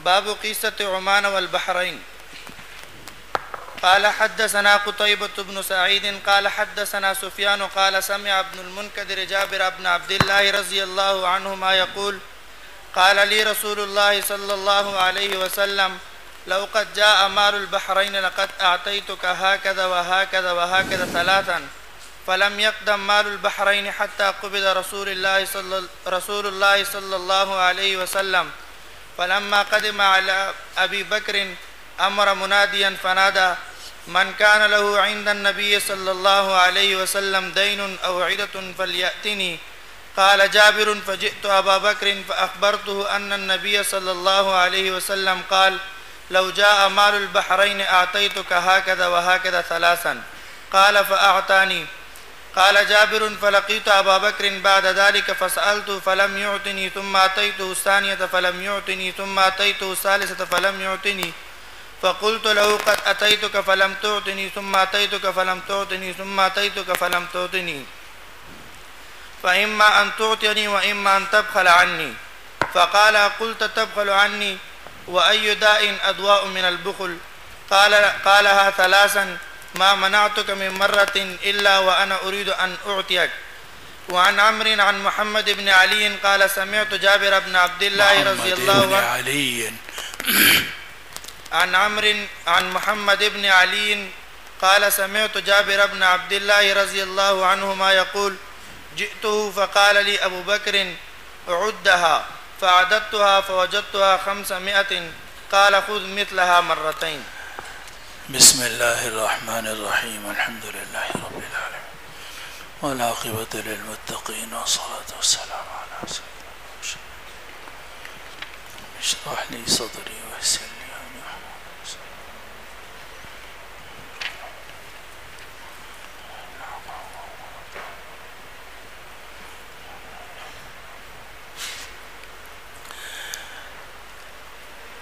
باب قصة عمان والبحرين. قال حدثنا قتيبة بن سعيد قال حدثنا سفيان قال سمع ابن المنكدر جابر بن عبد الله رضي الله عنهما يقول قال لي رسول الله صلى الله عليه وسلم لو قد جاء مال البحرين لقد أعطيتك هكذا وهكذا وهكذا ثلاثا فلم يقدم مال البحرين حتى قبض رسول الله صلى الله عليه وسلم فلما قدم على أبي بكر أمر مناديا فنادى من كان له عند النبي صلى الله عليه وسلم دين أو عدة فليأتني. قال جابر فجئت أبا بكر فأخبرته أن النبي صلى الله عليه وسلم قال لو جاء مال البحرين أعطيتك هكذا وهكذا ثلاثا. قال فأعطاني. قال جابر فلقيت أبا بكر بعد ذلك فسألته فلم يعطني ثم أتيته الثانية فلم يعطني ثم أتيته الثالثة فلم يعطني فقلت له قد أتيتك فلم تعطني ثم أتيتك فلم تعطني ثم أتيتك فلم تعطني فإما أن تعطيني وإما أن تبخل عني. فقال قلت تبخل عني وأي داء أدواء من البخل؟ قالها ثلاثا ما منعتك من مرة إلا وأنا أريد أن أعطيك. وعن عمرو عن محمد بن علي قال سمعت جابر بن عبد الله رضي الله عنه عن عمرو عن محمد بن علي قال سمعت جابر بن عبد الله رضي الله عنهما يقول جئته فقال لي أبو بكر عدها فعددتها فوجدتها 500 قال خذ مثلها مرتين. بسم الله الرحمن الرحيم الحمد لله رب العالمين والعاقبة للمتقين والصلاة والسلام على سيدنا محمد. اشرح لي صدري ويسر لي أمري.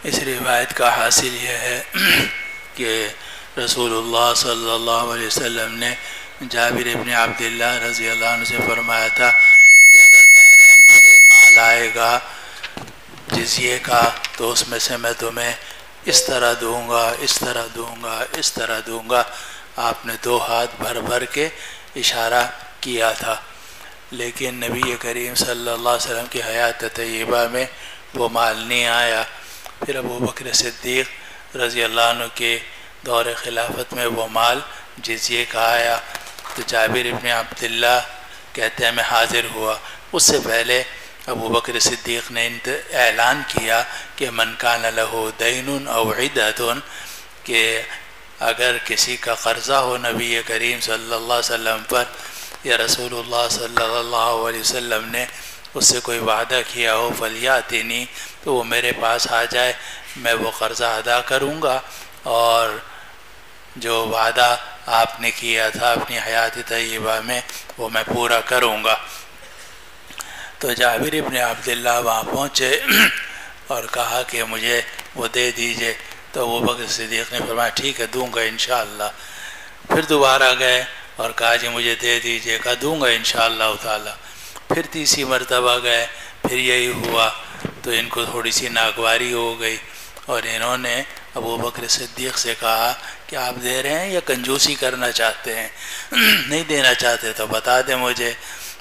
اس روایت کا حاصل یہ ہے کہ رسول اللہ صلی اللہ علیہ وسلم نے جابر ابن عبداللہ رضی اللہ عنہ سے فرمایا تھا کہ اگر بحرین سے مال آئے گا جزیے کا تو اس میں سے میں تمہیں اس طرح دوں گا اس طرح دوں گا اس طرح دوں گا. آپ نے 2 ہاتھ بھر بھر کے اشارہ کیا تھا، لیکن نبی کریم صلی اللہ علیہ وسلم کی حیات طیبہ میں وہ مال نہیں آیا. پھر ابو بکر صدیق رضی اللہ عنہ کے دور خلافت میں وہ مال جزیے کا آیا. تو جابر ابن عبداللہ کہتے ہیں میں حاضر ہوا. اس سے پہلے ابو بکر صدیق نے اعلان کیا کہ من کان لہ دین او عدۃ، کہ اگر کسی کا قرضہ ہو نبی کریم صلی اللہ علیہ وسلم پر یا رسول اللہ صلی اللہ علیہ وسلم نے اس سے کوئی وعدہ کیا ہو فلیاتنی، تو وہ میرے پاس آ جائے، میں وہ قرضہ ادا کروں گا اور جو وعدہ آپ نے کیا تھا اپنی حیات طیبہ میں وہ میں پورا کروں گا. تو جابر ابن عبداللہ وہاں پہنچے اور کہا کہ مجھے وہ دے دیجئے. تو ابو بکر صدیق نے فرمایا ٹھیک ہے دوں گا انشاءاللہ. پھر دوبارہ گئے اور کہا جی مجھے دے دیجئے، کہا دوں گا انشاءاللہ تعالی. پھر تیسری مرتبہ گئے، پھر یہی ہوا. تو ان کو تھوڑی سی ناگواری ہو گئی اور انہوں نے ابو بکر صدیق سے کہا کہ آپ دے رہے ہیں یا کنجوسی کرنا چاہتے ہیں؟ نہیں دینا چاہتے تو بتا دیں مجھے.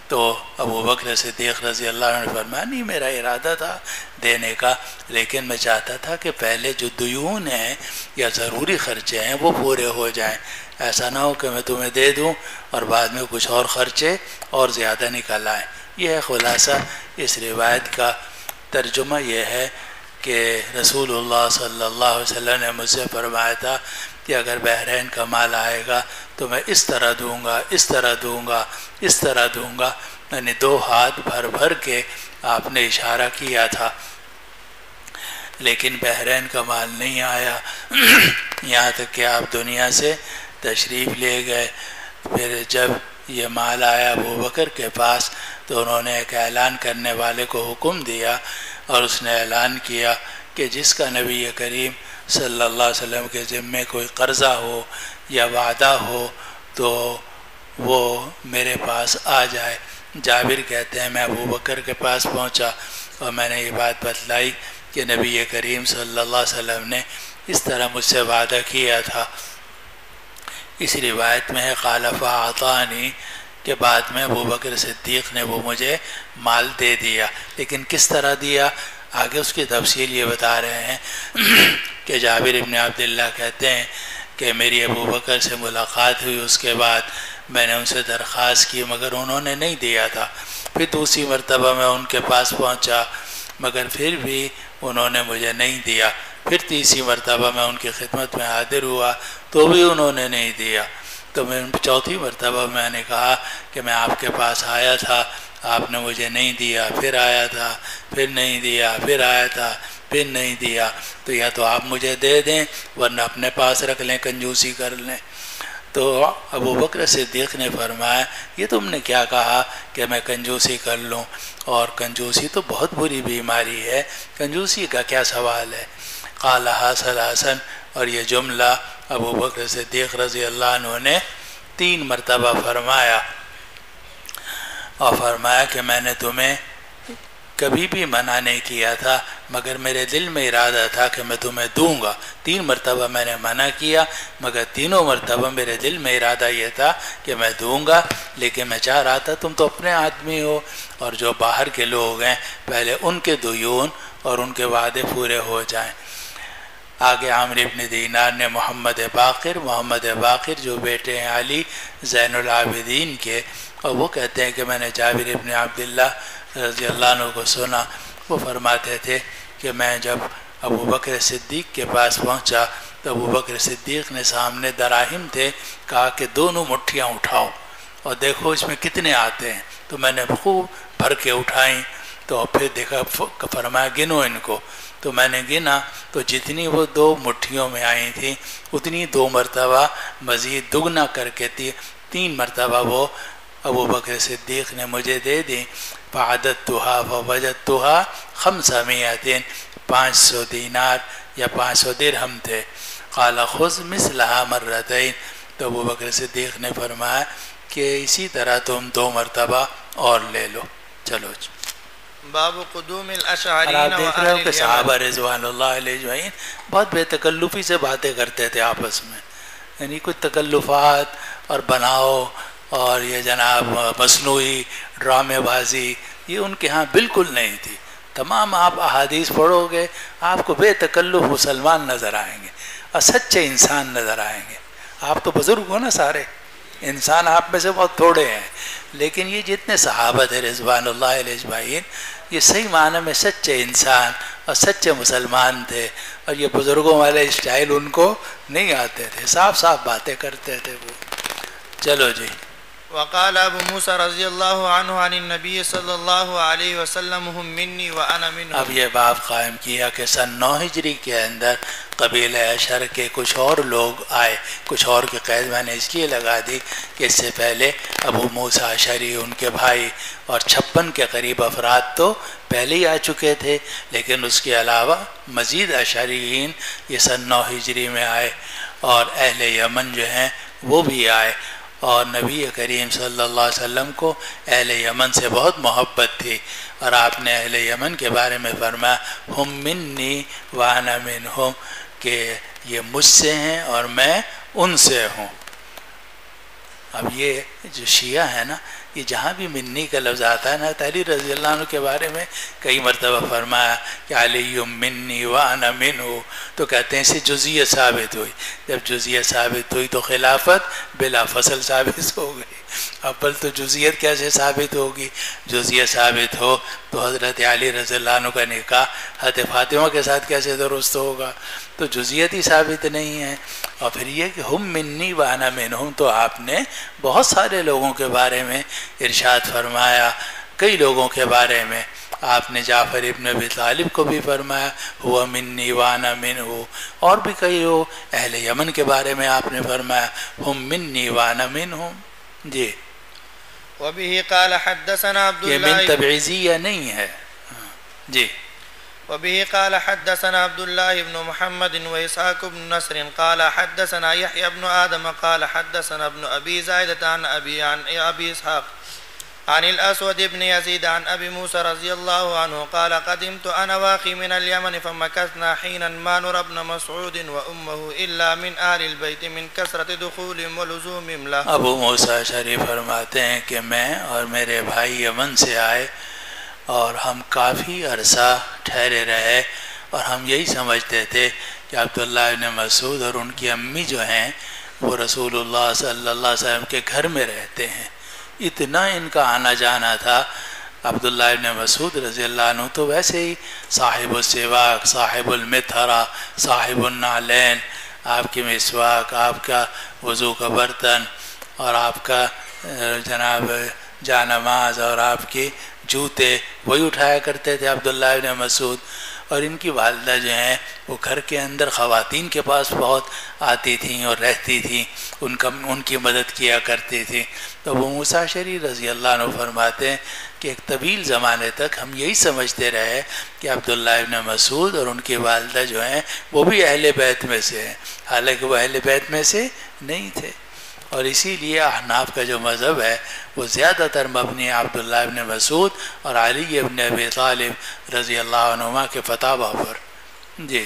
تو ابو بکر صدیق رضی اللہ عنہ نے فرمایا نہیں میرا ارادہ تھا دینے کا، لیکن میں چاہتا تھا کہ پہلے جو دیون ہیں یا ضروری خرچے ہیں وہ پورے ہو جائیں. ایسا نہ ہو کہ میں تمہیں دے دوں اور بعد میں کچھ اور خرچے اور زیادہ نکل آئیں. یہ ہے خلاصہ اس روایت کا. ترجمہ یہ ہے کہ رسول اللہ صلی اللہ علیہ وسلم نے مجھ سے فرمایا تھا کہ اگر بحرین کا مال آئے گا تو میں اس طرح دوں گا اس طرح دوں گا اس طرح دوں گا. میں نے 2 ہاتھ بھر بھر کے آپ نے اشارہ کیا تھا، لیکن بحرین کا مال نہیں آیا. یہاں تک کہ آپ دنیا سے تشریف لے گئے. پھر جب یہ مال آیا ابو بکر کے پاس تو انہوں نے ایک اعلان کرنے والے کو حکم دیا اور اس نے اعلان کیا کہ جس کا نبی کریم صلی اللہ علیہ وسلم کے ذمے کوئی قرضہ ہو یا وعدہ ہو تو وہ میرے پاس آ جائے. جابر کہتے ہیں میں ابو بکر کے پاس پہنچا اور میں نے یہ بات بتلائی کہ نبی کریم صلی اللہ علیہ وسلم نے اس طرح مجھ سے وعدہ کیا تھا۔ اس روایت میں ہے قال فاعطانی کہ بعد میں ابو بکر صدیق نے وہ مجھے مال دے دیا، لیکن کس طرح دیا آگے اس کی تفصیل یہ بتا رہے ہیں کہ جابر ابن عبداللہ کہتے ہیں کہ میری ابو بکر سے ملاقات ہوئی، اس کے بعد میں نے ان سے درخواست کی مگر انہوں نے نہیں دیا تھا۔ پھر دوسری مرتبہ میں ان کے پاس پہنچا مگر پھر بھی انہوں نے مجھے نہیں دیا۔ پھر تیسری مرتبہ میں ان کی خدمت میں حاضر ہوا تو بھی انہوں نے نہیں دیا۔ تو میں چوتھی مرتبہ میں نے کہا کہ میں آپ کے پاس آیا تھا، آپ نے مجھے نہیں دیا، پھر آیا تھا، پھر نہیں دیا، پھر آیا تھا، پھر نہیں دیا، تو یا تو آپ مجھے دے دیں ورنہ اپنے پاس رکھ لیں، کنجوسی کر لیں۔ تو ابو بکر صدیق نے فرمایا یہ تم نے کیا کہا کہ میں کنجوسی کر لوں، اور کنجوسی تو بہت بری بیماری ہے، کنجوسی کا کیا سوال ہے۔ قالها ثلاثا، اور یہ جملہ ابو بکر صدیق رضی اللہ عنہ نے 3 مرتبہ فرمایا، اور فرمایا کہ میں نے تمہیں کبھی بھی منع نہیں کیا تھا مگر میرے دل میں ارادہ تھا کہ میں تمہیں دوں گا۔ 3 مرتبہ میں نے منع کیا مگر تینوں مرتبہ میرے دل میں ارادہ یہ تھا کہ میں دوں گا، لیکن میں چاہ رہا تھا تم تو اپنے آدمی ہو اور جو باہر کے لوگ ہیں پہلے ان کے دیون اور ان کے وعدے پورے ہو جائیں۔ آگے عامر ابن دینار نے محمد باقر جو بیٹے ہیں علی زین العابدین کے، اور وہ کہتے ہیں کہ میں نے جابر ابن عبداللہ رضی اللہ عنہ کو سنا، وہ فرماتے تھے کہ میں جب ابو بکر صدیق کے پاس پہنچا تو ابو بکر صدیق نے سامنے دراہم تھے، کہا کہ دونوں مٹھیاں اٹھاؤ اور دیکھو اس میں کتنے آتے ہیں، تو میں نے خوب بھر کے اٹھائیں، تو پھر دیکھا فرمایا گنو ان کو، تو میں نے گنا تو جتنی وہ 2 مٹھیوں میں آئی تھیں اتنی 2 مرتبہ مزید دگنا کر کے 3 مرتبہ وہ ابو بکر صدیق نے مجھے دے دی۔ فعددتها فوجدتها 500 500 دینار یا 500 درہم تھے۔ قال خذ مثلها مرتين، تو ابو بکر صدیق نے فرمایا کہ اسی طرح تم 2 مرتبہ اور لے لو۔ چلو جی، باب قدوم اور الاشعرین آپ دیکھ رہے ہو کہ واہل صحابہ رضوان اللہ علیہ اجمعین بہت بے تکلفی سے باتیں کرتے تھے آپس میں، یعنی کچھ تکلفات اور بناؤ اور یہ جناب مصنوعی ڈرامے بازی یہ ان کے ہاں بالکل نہیں تھی۔ تمام آپ احادیث پڑھو گے آپ کو بے تکلف مسلمان نظر آئیں گے اور سچے انسان نظر آئیں گے۔ آپ تو بزرگ ہو نا، سارے انسان آپ میں سے بہت تھوڑے ہیں، لیکن یہ جتنے صحابہ تھے رضوان اللہ علیہ اجمعین یہ صحیح معنی میں سچے انسان اور سچے مسلمان تھے، اور یہ بزرگوں والے اسٹائل ان کو نہیں آتے تھے، صاف صاف باتیں کرتے تھے وہ۔ چلو جی، وقال ابو موسیٰ رضی اللہ عنہ عن النبی صلی اللہ علیہ وسلم ہم منی وانا منہم۔ اب یہ باب قائم کیا کہ سن 9 ہجری کے اندر قبیلہ اشر کے کچھ اور لوگ آئے، کچھ اور کی قید میں نے اس لیے لگا دی کہ اس سے پہلے ابو موسیٰ اشعری ان کے بھائی اور 56 کے قریب افراد تو پہلے ہی آ چکے تھے، لیکن اس کے علاوہ مزید اشعریین یہ سن 9 ہجری میں آئے، اور اہل یمن جو ہیں وہ بھی آئے، اور نبی کریم صلی اللہ علیہ وسلم کو اہل یمن سے بہت محبت تھی، اور آپ نے اہل یمن کے بارے میں فرمایا ہم منی وانا منہم، کہ یہ مجھ سے ہیں اور میں ان سے ہوں۔ اب یہ جو شیعہ ہے نا، یہ جہاں بھی منی کا لفظ آتا ہے نا، علی رضی اللہ عنہ کے بارے میں کئی مرتبہ فرمایا کہ علی منی وانا منہ، تو کہتے ہیں اسے جزیت ثابت ہوئی، جب جزیت ثابت ہوئی تو خلافت بلا فصل ثابت ہو گئی۔ اول تو جزیت کیسے ثابت ہوگی؟ جزیت ثابت ہو تو حضرت علی رضی اللہ عنہ کا نکاح حضرت فاطمہ کے ساتھ کیسے درست ہوگا؟ تو جزیت ہی ثابت نہیں ہے۔ اور پھر یہ کہ ہم منی وانا منہم، تو آپ نے بہت سارے لوگوں کے بارے میں ارشاد فرمایا، کئی لوگوں کے بارے میں آپ نے جعفر ابن ابی طالب کو بھی فرمایا ہوا منی وانا منہ، اور بھی کئی لوگ اہل یمن کے بارے میں آپ نے فرمایا ہم منی وانا منہم۔ جی، وبه قال حدثنا عبد یہ من الله تبعیضیہ نہیں ہے۔ جی، وبه قال حدثنا عبد الله بن محمد وإسحاق بن نصر قال حدثنا يحيى بن آدم قال حدثنا ابن أبي زائدة عن أبي إسحاق عن الأسود بن يزيد عن أبي موسى رضي الله عنه قال قدمت أنا واخي من اليمن فمكثنا حينا ما نرى ابن مسعود وأمه إلا من أهل البيت من كثرة دخولهم ولزومهم له. ابو موسیٰ شریف فرماتے ہیں کہ میں اور میرے بھائی یمن سے آئے اور ہم کافی عرصہ ٹھہرے رہے اور ہم یہی سمجھتے تھے کہ عبداللہ ابن مسعود اور ان کی امی جو ہیں وہ رسول اللہ صلی اللہ علیہ وسلم کے گھر میں رہتے ہیں. اتنا ان کا آنا جانا تھا. عبداللہ ابن مسعود رضی اللہ عنہ تو ویسے ہی صاحب السواک، صاحب المطھرہ، صاحب النعلین، آپ کی مسواک، آپ کا وضو کا برتن اور آپ کا جناب جانماز اور آپ کے جوتے وہی اٹھایا کرتے تھے عبداللہ ابن مسعود. اور ان کی والدہ جو ہیں وہ گھر کے اندر خواتین کے پاس بہت آتی تھیں اور رہتی تھیں، ان کی مدد کیا کرتی تھیں. تو ابو موسیٰ شریف رضی اللہ عنہ فرماتے ہیں کہ ایک طویل زمانے تک ہم یہی سمجھتے رہے کہ عبداللہ ابن مسعود اور ان کی والدہ جو ہیں وہ بھی اہل بیت میں سے ہیں، حالانکہ وہ اہل بیت میں سے نہیں تھے. اور اسی لیے احناف کا جو مذہب ہے وہ زیادہ تر مبنی عبداللہ ابن مسعود اور علی ابن ابی طالب رضی اللہ عنہما کے فتاوی پر. جی.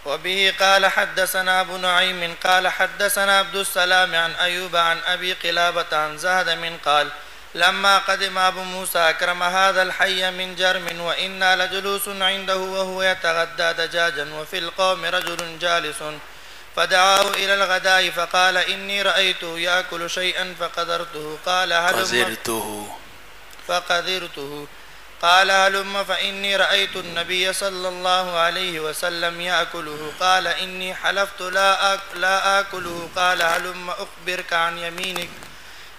وبه قال حدثنا ابو نعيم قال حدثنا عبد السلام عن أيوب عن أبي قلابة عن زهد من قال لما قدم أبو موسى أكرم هذا الحي من جرم وإنا لجلوس عنده وهو يتغدى دجاجا وفي القوم رجل جالس فدعاه إلى الغداء فقال إني رأيته يأكل شيئا فقدرته قال هلم فإني رأيت النبي صلى الله عليه وسلم يأكله قال إني حلفت لا آكله قال هلم أخبرك عن يمينك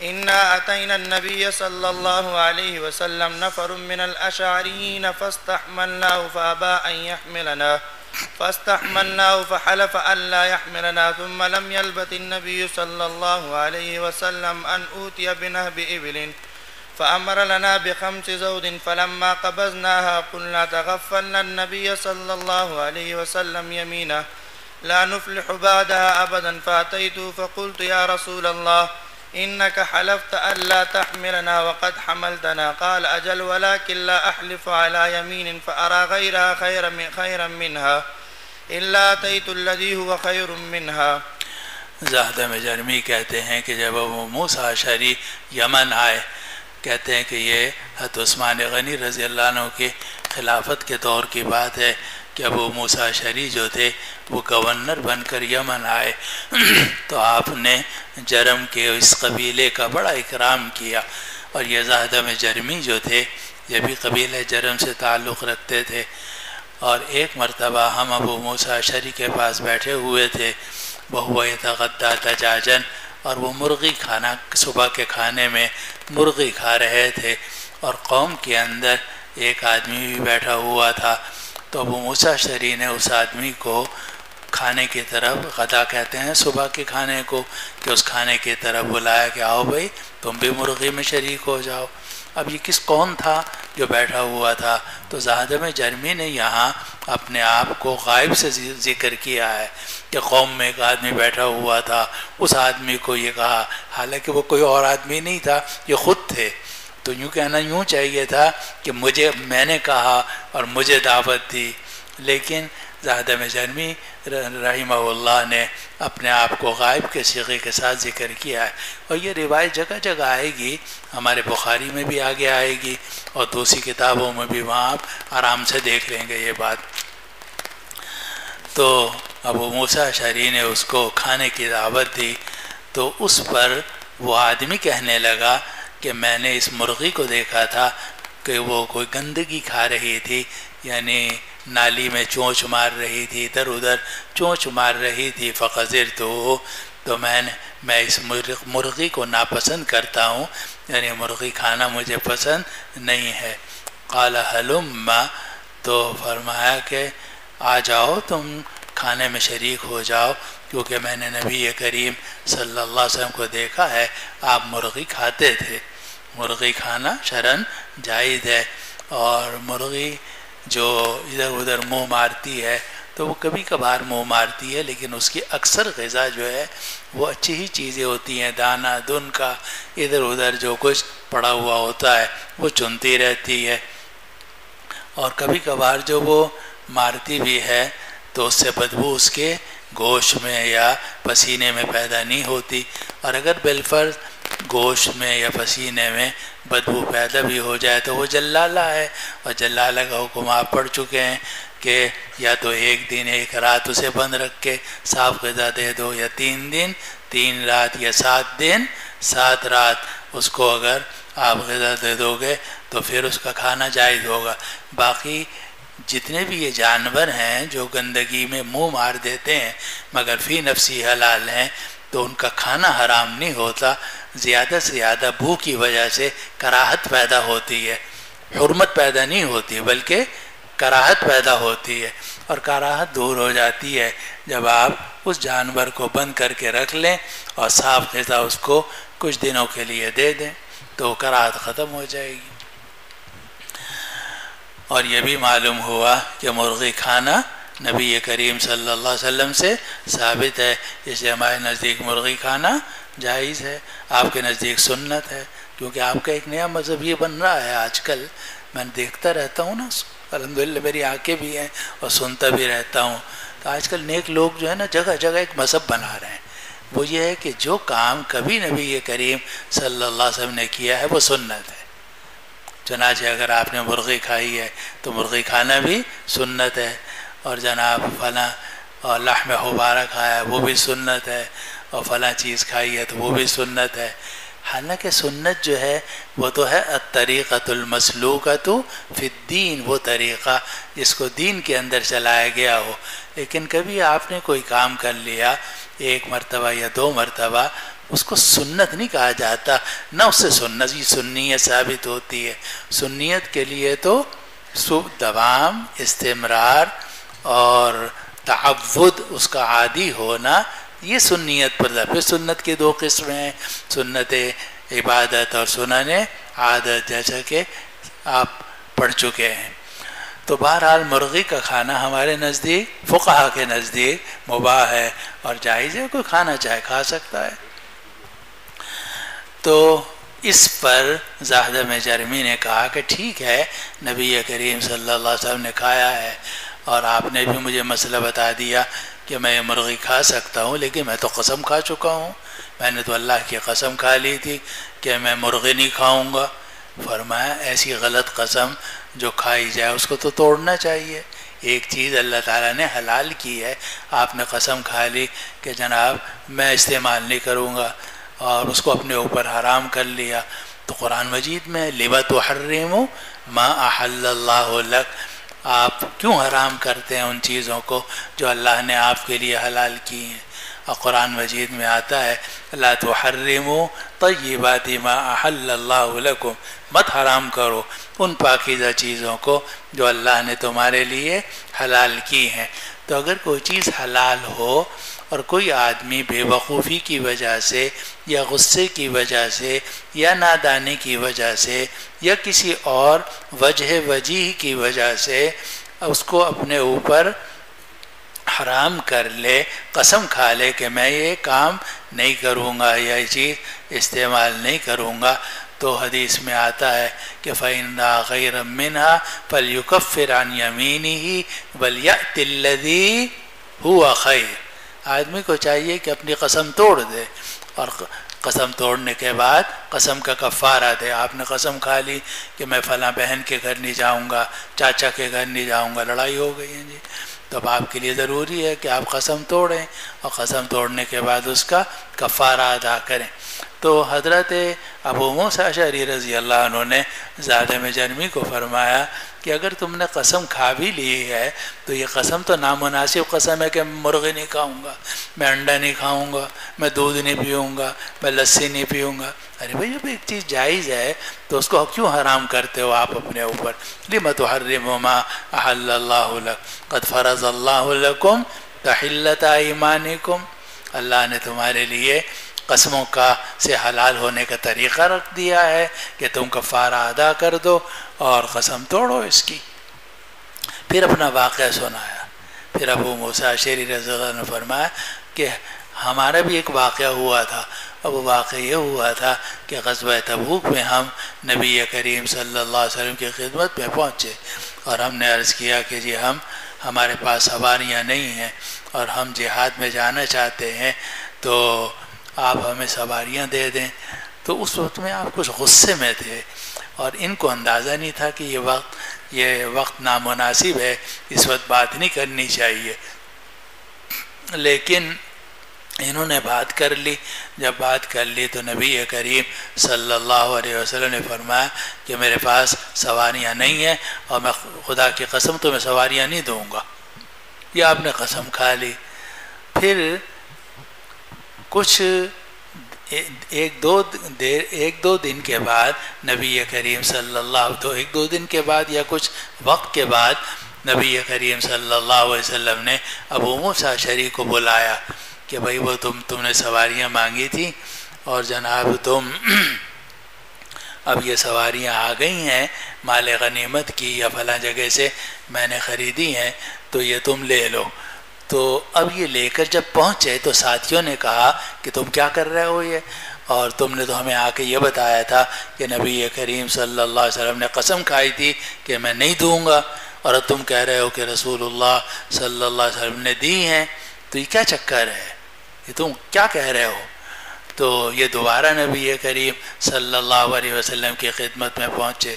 إنا أتينا النبي صلى الله عليه وسلم نفر من الأشعريين فاستحملناه فأبى أن يحملنا فاستحملناه فحلف أن لا يحملنا ثم لم يلبث النبي صلى الله عليه وسلم أن أوتي بنهب إبل فأمر لنا بخمس زود فلما قبضناها قلنا تغفلنا النبي صلى الله عليه وسلم يمينه لا نفلح بعدها أبدا فأتيته فقلت يا رسول الله إنك حلفت ألا تحملنا وقد حملتنا قال أجل ولكن لا أحلف على يمين فأرى غيرها خيرا منها إلا أتيت الذي هو خير منها. زاہد مجرمی کہتے ہیں کہ جب ابو موسیٰ اشعری یمن آئے، کہتے ہیں کہ یہ حضرت عثمان غنی رضی اللہ عنہ کے خلافت کے دور کی بات ہے کہ ابو موسیٰ اشعری جو تھے وہ گورنر بن کر یمن آئے تو آپ نے جرم کے اس قبیلے کا بڑا اکرام کیا. اور یہ زاہد مجرمی جو تھے یہ بھی قبیلہ جرم سے تعلق رکھتے تھے. اور ایک مرتبہ ہم ابو موسیٰ اشعری کے پاس بیٹھے ہوئے تھے، وَهُوَ يَتَغَدَّى دَجَاجًا، اور وہ مرغی کھانا، صبح کے کھانے میں مرغی کھا رہے تھے، اور قوم کے اندر ایک آدمی بھی بیٹھا ہوا تھا. تو ابو موسیٰ اشعری نے اس آدمی کو کھانے کی طرف، غدا کہتے ہیں صبح کے کھانے کو، کہ اس کھانے کی طرف بلایا کہ آؤ بھائی تم بھی مرغی میں شریک ہو جاؤ. اب یہ کس کون تھا جو بیٹھا ہوا تھا؟ تو زاہد مجرمی نے یہاں اپنے آپ کو غائب سے ذکر کیا ہے کہ قوم میں ایک آدمی بیٹھا ہوا تھا، اس آدمی کو یہ کہا، حالانکہ وہ کوئی اور آدمی نہیں تھا، یہ خود تھے. تو یوں کہنا یوں چاہیے تھا کہ میں نے کہا اور مجھے دعوت دی، لیکن زاہد مجرمی رحمہ اللہ نے اپنے آپ کو غائب کے صیغے کے ساتھ ذکر کیا ہے. اور یہ روایت جگہ جگہ آئے گی، ہمارے بخاری میں بھی آگے آئے گی اور دوسری کتابوں میں بھی، وہاں آپ آرام سے دیکھ لیں گے یہ بات. تو ابو موسیٰ اشعری نے اس کو کھانے کی دعوت دی تو اس پر وہ آدمی کہنے لگا کہ میں نے اس مرغی کو دیکھا تھا کہ وہ کوئی گندگی کھا رہی تھی، یعنی نالی میں چونچ مار رہی تھی، ادھر ادھر چونچ مار رہی تھی. تو میں اس مرغی کو ناپسند کرتا ہوں، یعنی مرغی کھانا مجھے پسند نہیں ہے. قال ہلم، تو فرمایا کہ آ جاؤ تم کھانے میں شریک ہو جاؤ، کیونکہ میں نے نبی کریم صلی اللہ علیہ وسلم کو دیکھا ہے آپ مرغی کھاتے تھے. مرغی کھانا شرعاً جائز ہے، اور مرغی جو ادھر ادھر منہ مارتی ہے تو وہ کبھی کبھار منہ مارتی ہے، لیکن اس کی اکثر غذا جو ہے وہ اچھی ہی چیزیں ہوتی ہیں، دانہ دن کا ادھر ادھر جو کچھ پڑا ہوا ہوتا ہے وہ چنتی رہتی ہے، اور کبھی کبھار جو وہ مارتی بھی ہے تو اس سے بدبو اس کے گوشت میں یا پسینے میں پیدا نہیں ہوتی، اور اگر بالفرض گوشت میں یا پسینے میں بدبو پیدا بھی ہو جائے تو وہ جلالہ ہے، اور جلالہ کا حکم آپ پڑھ چکے ہیں کہ یا تو 1 دن 1 رات اسے بند رکھ کے صاف غذا دے دو، یا 3 دن 3 رات، یا 7 دن 7 رات اس کو اگر آپ غذا دے دو گے تو پھر اس کا کھانا جائز ہوگا۔ باقی جتنے بھی یہ جانور ہیں جو گندگی میں منہ مار دیتے ہیں مگر فی نفسی حلال ہیں تو ان کا کھانا حرام نہیں ہوتا، زیادہ سے زیادہ بو کی وجہ سے کراہت پیدا ہوتی ہے، حرمت پیدا نہیں ہوتی بلکہ کراہت پیدا ہوتی ہے، اور کراہت دور ہو جاتی ہے جب آپ اس جانور کو بند کر کے رکھ لیں اور صاف غذا اس کو کچھ دنوں کے لیے دے دیں تو کراہت ختم ہو جائے گی۔ اور یہ بھی معلوم ہوا کہ مرغی کھانا نبی کریم صلی اللہ علیہ وسلم سے ثابت ہے، اس لیے ہمارے نزدیک مرغی کھانا جائز ہے، آپ کے نزدیک سنت ہے، کیونکہ آپ کا ایک نیا مذہب یہ بن رہا ہے آج کل، میں دیکھتا رہتا ہوں نا، الحمدللہ میری آنکھیں بھی ہیں اور سنتا بھی رہتا ہوں، تو آج کل نیک لوگ جو ہے نا جگہ جگہ ایک مذہب بنا رہے ہیں، وہ یہ ہے کہ جو کام کبھی نبی کریم صلی اللہ علیہ وسلم نے کیا ہے وہ سنت ہے، چنانچہ اگر آپ نے مرغی کھائی ہے تو مرغی کھانا بھی سنت ہے، اور جناب فلاں اور لحم حبارہ کھایا ہے وہ بھی سنت ہے، اور فلاں چیز کھائی ہے تو وہ بھی سنت ہے، حالانکہ سنت جو ہے وہ تو ہے الطریقۃ المسلوکۃ فی الدین، وہ طریقہ جس کو دین کے اندر چلایا گیا ہو، لیکن کبھی آپ نے کوئی کام کر لیا 1 مرتبہ یا 2 مرتبہ، اس کو سنت نہیں کہا جاتا، نہ اس سے سنیت ثابت ہوتی ہے، سنیت کے لیے تو دوام، استمرار اور تعود، اس کا عادی ہونا، یہ سنیت پر پھر سنت کی 2 قسمیں ہیں، سنت عبادت اور سنن عادت، جیسا کہ آپ پڑھ چکے ہیں۔ تو بہرحال مرغی کا کھانا ہمارے نزدیک، فقہا کے نزدیک مباح ہے اور جائز ہے، کوئی کھانا چاہے کھا سکتا ہے۔ تو اس پر زاہدہ میں جرمی نے کہا کہ ٹھیک ہے، نبی کریم صلی اللہ علیہ وسلم نے کھایا ہے اور آپ نے بھی مجھے مسئلہ بتا دیا کہ میں مرغی کھا سکتا ہوں، لیکن میں تو قسم کھا چکا ہوں، میں نے تو اللہ کی قسم کھا لی تھی کہ میں مرغی نہیں کھاؤں گا۔ فرمایا ایسی غلط قسم جو کھائی جائے اس کو تو توڑنا چاہیے، ایک چیز اللہ تعالیٰ نے حلال کی ہے، آپ نے قسم کھا لی کہ جناب میں استعمال نہیں کروں گا اور اس کو اپنے اوپر حرام کر لیا، تو قرآن مجید میں لِمَ تُحَرِّمُ مَا أَحَلَّ اللَّهُ لَكَ، آپ کیوں حرام کرتے ہیں ان چیزوں کو جو اللہ نے آپ کے لیے حلال کی ہیں، اور قرآن مجید میں آتا ہے لَا تُحَرِّمُوا طَيِّبَاتِ مَا أَحَلَّ اللَّهُ لَكُمْ، مت حرام کرو ان پاکیزہ چیزوں کو جو اللہ نے تمہارے لیے حلال کی ہیں۔ تو اگر کوئی چیز حلال ہو اور کوئی آدمی بے وقوفی کی وجہ سے یا غصے کی وجہ سے یا نادانی کی وجہ سے یا کسی اور وجہ کی وجہ سے اس کو اپنے اوپر حرام کر لے، قسم کھا لے کہ میں یہ کام نہیں کروں گا یا یہ چیز استعمال نہیں کروں گا، تو حدیث میں آتا ہے کہ فَإِنَّ غَيْرًا مِّنْهَا فَلْيُكَفِّرْ عَنْ يَمِينِهِ وَلْيَأْتِ الَّذِي هُوَ خَيْرٌ، آدمی کو چاہیے کہ اپنی قسم توڑ دے اور قسم توڑنے کے بعد قسم کا کفارہ دے۔ آپ نے قسم کھا لی کہ میں فلاں بہن کے گھر نہیں جاؤں گا، چاچا کے گھر نہیں جاؤں گا، لڑائی ہو گئی ہے جی، تو اب آپ کے لیے ضروری ہے کہ آپ قسم توڑیں اور قسم توڑنے کے بعد اس کا کفارہ ادا کریں۔ تو حضرت ابو موسیٰ اشعری رضی اللہ عنہ نے زادہ میں جرمی کو فرمایا کہ اگر تم نے قسم کھا بھی لی ہے تو یہ قسم تو نامناسب قسم ہے کہ میں مرغی نہیں کھاؤں گا، میں انڈا نہیں کھاؤں گا، میں دودھ نہیں پیوں گا، میں لسی نہیں پیوں گا۔ ارے بھائی جب ایک چیز جائز ہے تو اس کو کیوں حرام کرتے ہو آپ اپنے اوپر؟ لِمَ تُحَرِّمُ مَا أَحَلَّ اللَّهُ لَكَ قَدْ فَرَضَ اللَّهُ لَكُمْ تَحِلَّةَ أَيْمَانِكُمْ، اللہ نے تمہارے لیے قسموں کا سے حلال ہونے کا طریقہ رکھ دیا ہے کہ تم کفارہ ادا کر دو اور قسم توڑو اس کی۔ پھر اپنا واقعہ سنایا، پھر ابو موسیٰ اشعری رضی اللہ عنہ نے فرمایا کہ ہمارا بھی ایک واقعہ ہوا تھا، اور وہ واقعہ یہ ہوا تھا کہ غزوہ تبوک میں ہم نبی کریم صلی اللہ علیہ وسلم کی خدمت میں پہنچے، اور ہم نے عرض کیا کہ جی ہمارے پاس سواریاں نہیں ہیں اور ہم جہاد میں جانا چاہتے ہیں، تو آپ ہمیں سواریاں دے دیں۔ تو اس وقت میں آپ کچھ غصے میں تھے، اور ان کو اندازہ نہیں تھا کہ یہ وقت نامناسب ہے، اس وقت بات نہیں کرنی چاہیے، لیکن انہوں نے بات کر لی۔ جب بات کر لی تو نبی کریم صلی اللہ علیہ وسلم نے فرمایا کہ میرے پاس سواریاں نہیں ہیں، اور میں خدا کی قسم تو میں سواریاں نہیں دوں گا۔ یہ آپ نے قسم کھا لی۔ پھر کچھ ایک دو دن کے بعد نبی کریم صلی اللہ ایک دو دن کے بعد یا کچھ وقت کے بعد نبی کریم صلی اللہ علیہ وسلم نے ابو موسیٰ اشعری کو بلایا کہ بھائی وہ تم نے سواریاں مانگی تھی، اور جناب تم اب یہ سواریاں آ گئی ہیں مال غنیمت کی یا فلاں جگہ سے میں نے خریدی ہیں، تو یہ تم لے لو۔ تو اب یہ لے کر جب پہنچے تو ساتھیوں نے کہا کہ تم کیا کر رہے ہو یہ، اور تم نے تو ہمیں آ کے یہ بتایا تھا کہ نبی کریم صلی اللہ علیہ وسلم نے قسم کھائی تھی کہ میں نہیں دوں گا، اور اب تم کہہ رہے ہو کہ رسول اللہ صلی اللہ علیہ وسلم نے دی ہیں، تو یہ کیا چکر ہے، یہ تم کیا کہہ رہے ہو؟ تو یہ دوبارہ نبی کریم صلی اللہ علیہ وسلم کی خدمت میں پہنچے،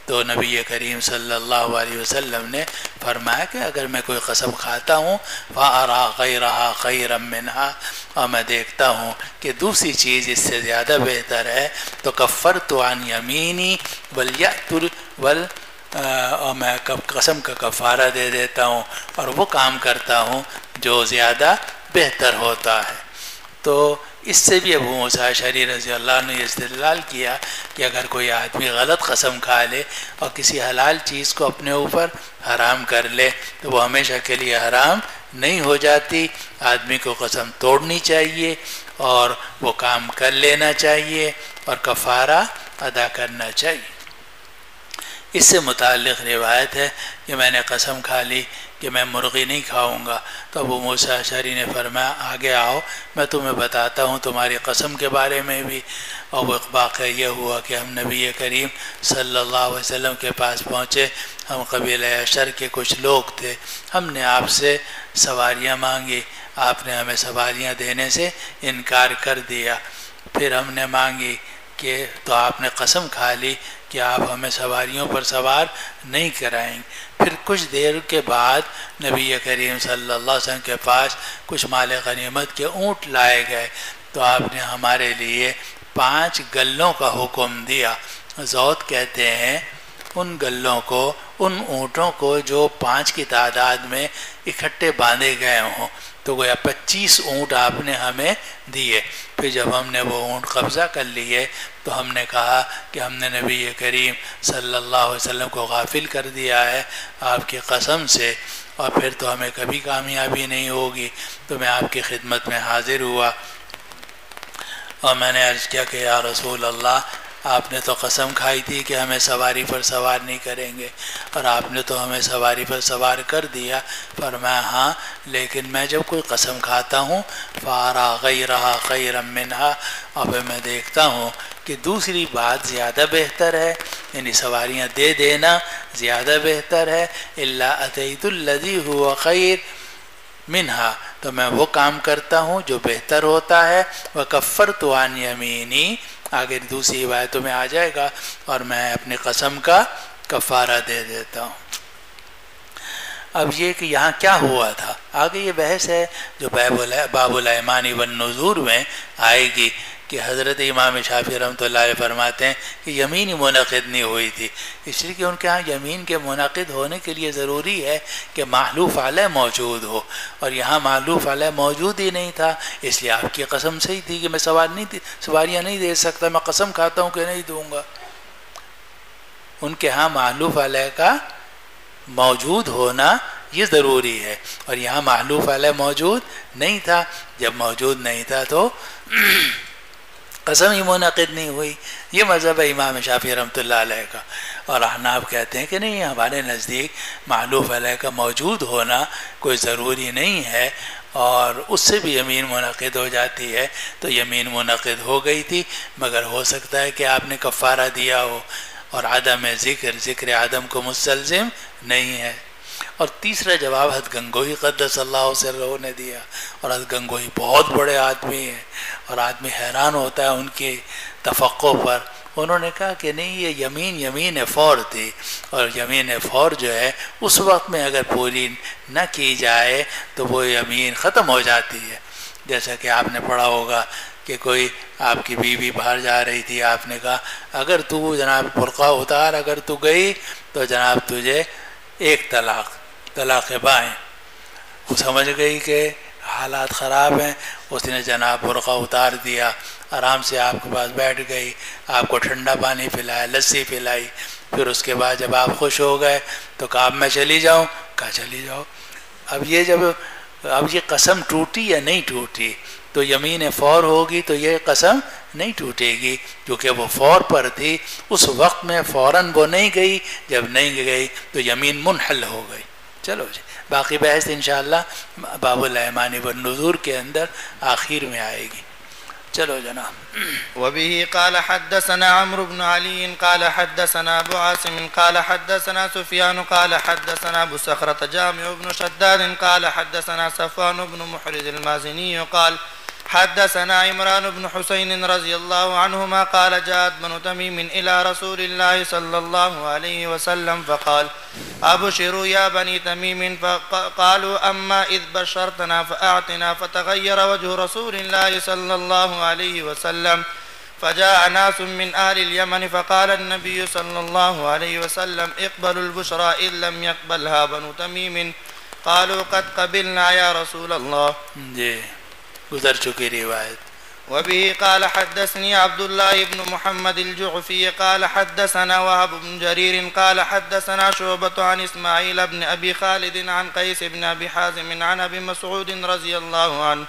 تو نبی کریم صلی اللہ علیہ وسلم نے فرمایا کہ اگر میں کوئی قسم کھاتا ہوں فَأَرَىٰ غَيْرَهَا خَيْرًا مِّنْهَا، اور میں دیکھتا ہوں کہ دوسری چیز اس سے زیادہ بہتر ہے، تو کفرت عن یمینی اور میں قسم کا کفارہ دے دیتا ہوں اور وہ کام کرتا ہوں جو زیادہ بہتر ہوتا ہے۔ تو اس سے بھی ابو موسیٰ اشعری رضی اللہ عنہ نے استدلال کیا کہ اگر کوئی آدمی غلط قسم کھا لے اور کسی حلال چیز کو اپنے اوپر حرام کر لے تو وہ ہمیشہ کے لیے حرام نہیں ہو جاتی، آدمی کو قسم توڑنی چاہیے اور وہ کام کر لینا چاہیے اور کفارہ ادا کرنا چاہیے۔ اس سے متعلق روایت ہے کہ میں نے قسم کھا لی کہ میں مرغی نہیں کھاؤں گا، تو ابو موسیٰ اشعری نے فرمایا آگے آؤ میں تمہیں بتاتا ہوں تمہاری قسم کے بارے میں بھی۔ اور وہ واقعہ یہ ہوا کہ ہم نبی کریم صلی اللہ علیہ وسلم کے پاس پہنچے، ہم قبیلہ اشر کے کچھ لوگ تھے، ہم نے آپ سے سواریاں مانگی، آپ نے ہمیں سواریاں دینے سے انکار کر دیا، پھر ہم نے مانگی کہ تو آپ نے قسم کھا لی کہ آپ ہمیں سواریوں پر سوار نہیں کرائیں گے۔ پھر کچھ دیر کے بعد نبی کریم صلی اللہ علیہ وسلم کے پاس کچھ مال غنیمت کے اونٹ لائے گئے، تو آپ نے ہمارے لیے 5 گلوں کا حکم دیا۔ زود کہتے ہیں ان گلوں کو، ان اونٹوں کو جو 5 کی تعداد میں اکٹھے باندھے گئے ہوں، تو گویا 25 اونٹ آپ نے ہمیں دیے۔ پھر جب ہم نے وہ اونٹ قبضہ کر لیے تو ہم نے کہا کہ ہم نے نبی کریم صلی اللہ علیہ وسلم کو غافل کر دیا ہے آپ کی قسم سے، اور پھر تو ہمیں کبھی کامیابی نہیں ہوگی۔ تو میں آپ کی خدمت میں حاضر ہوا اور میں نے عرض کیا کہ یا رسول اللہ، آپ نے تو قسم کھائی تھی کہ ہمیں سواری پر سوار نہیں کریں گے، اور آپ نے تو ہمیں سواری پر سوار کر دیا۔ فرمایا ہاں، لیکن میں جب کوئی قسم کھاتا ہوں فَأَرَىٰ غَيْرَهَا خَيْرًا مِّنْهَا، اب میں دیکھتا ہوں کہ دوسری بات زیادہ بہتر ہے، یعنی سواریاں دے دینا زیادہ بہتر ہے، إِلَّا أَتَيْتُ الَّذِي هُوَ خَيْرٌ مِّنْهَا، تو میں وہ کام کرتا ہوں جو بہتر ہوتا ہے۔ وَكَفَّرْتُ عَنْ يَمِينِي، آگے دوسری روایتوں میں آ جائے گا، اور میں اپنی قسم کا کفارہ دے دیتا ہوں۔ اب یہ کہ یہاں کیا ہوا تھا، آگے یہ بحث ہے جو باب الایمان والنذور میں آئے گی کہ حضرت امام شافعی رحمۃ اللہ علیہ فرماتے ہیں کہ یمین منعقد نہیں ہوئی تھی، اس لیے کہ ان کے ہاں یمین کے منعقد ہونے کے لیے ضروری ہے کہ محلوف علیہ موجود ہو، اور یہاں محلوف علیہ موجود ہی نہیں تھا، اس لیے آپ کی قسم صحیح تھی کہ میں سواریاں نہیں دے سکتا، میں قسم کھاتا ہوں کہ نہیں دوں گا۔ ان کے ہاں محلوف علیہ کا موجود ہونا یہ ضروری ہے، اور یہاں محلوف علیہ موجود نہیں تھا، جب موجود نہیں تھا تو قسم ہی منعقد نہیں ہوئی. یہ مذہب ہے امام شافعی رحمۃ اللہ علیہ کا. اور احناف کہتے ہیں کہ نہیں، ہمارے نزدیک معلوف علیہ کا موجود ہونا کوئی ضروری نہیں ہے، اور اس سے بھی یمین منعقد ہو جاتی ہے. تو یمین منعقد ہو گئی تھی، مگر ہو سکتا ہے کہ آپ نے کفارہ دیا ہو، اور عدم ذکر عدم کو مستلزم نہیں ہے. اور تیسرا جواب حضرت گنگوہی قدس اللہ سرہ نے دیا. اور حضرت گنگوہی بہت بڑے آدمی ہیں، اور آدمی حیران ہوتا ہے ان کے تفقع پر. انہوں نے کہا کہ نہیں، یہ یمین فور تھی، اور یمین فور جو ہے اس وقت میں اگر پوری نہ کی جائے تو وہ یمین ختم ہو جاتی ہے. جیسا کہ آپ نے پڑھا ہوگا کہ کوئی آپ کی بیوی باہر جا رہی تھی، آپ نے کہا اگر تو جناب برقع اتار، اگر تو گئی تو جناب تجھے ایک طلاق بائیں. وہ سمجھ گئی کہ حالات خراب ہیں، اس نے جناب برقع اتار دیا، آرام سے آپ کے پاس بیٹھ گئی، آپ کو ٹھنڈا پانی پلایا، لسی پلائی. پھر اس کے بعد جب آپ خوش ہو گئے تو کہا اب میں چلی جاؤں. کہا چلی جاؤ. اب یہ قسم ٹوٹی یا نہیں ٹوٹی؟ تو یمین فور ہوگی تو یہ قسم نہیں ٹوٹے گی، کیونکہ وہ فور پر تھی. اس وقت میں فوراً وہ نہیں گئی، جب نہیں گئی تو یمین منحل ہو گئی. چلو جی، باقی بحث انشاءاللہ باب الایمان والنذور کے اندر آخر میں آئے گی. چلو جناب. وبه قال حدثنا عمرو بن علي قال حدثنا ابو عاصم قال حدثنا سفيان قال حدثنا ابو صخرة جامع بن شداد قال حدثنا صفوان بن محرز المازني قال حدثنا عمران بن حسين رضي الله عنهما قال جاءت بنو تميم إلى رسول الله صلى الله عليه وسلم فقال أبشروا يا بني تميم، فقالوا أما إذ بشرتنا فأعطنا، فتغير وجه رسول الله صلى الله عليه وسلم. فجاء ناس من أهل اليمن فقال النبي صلى الله عليه وسلم اقبلوا البشرى إذ لم يقبلها بنو تميم. قالوا قد قبلنا يا رسول الله. گزر چکی روایت. وبه قال حدثني عبد الله بن محمد الجعفي قال حدثنا وهب بن جرير قال حدثنا شعبة عن إسماعيل بن أبي خالد عن قيس بن أبي حازم عن أبي مسعود رضي الله عنه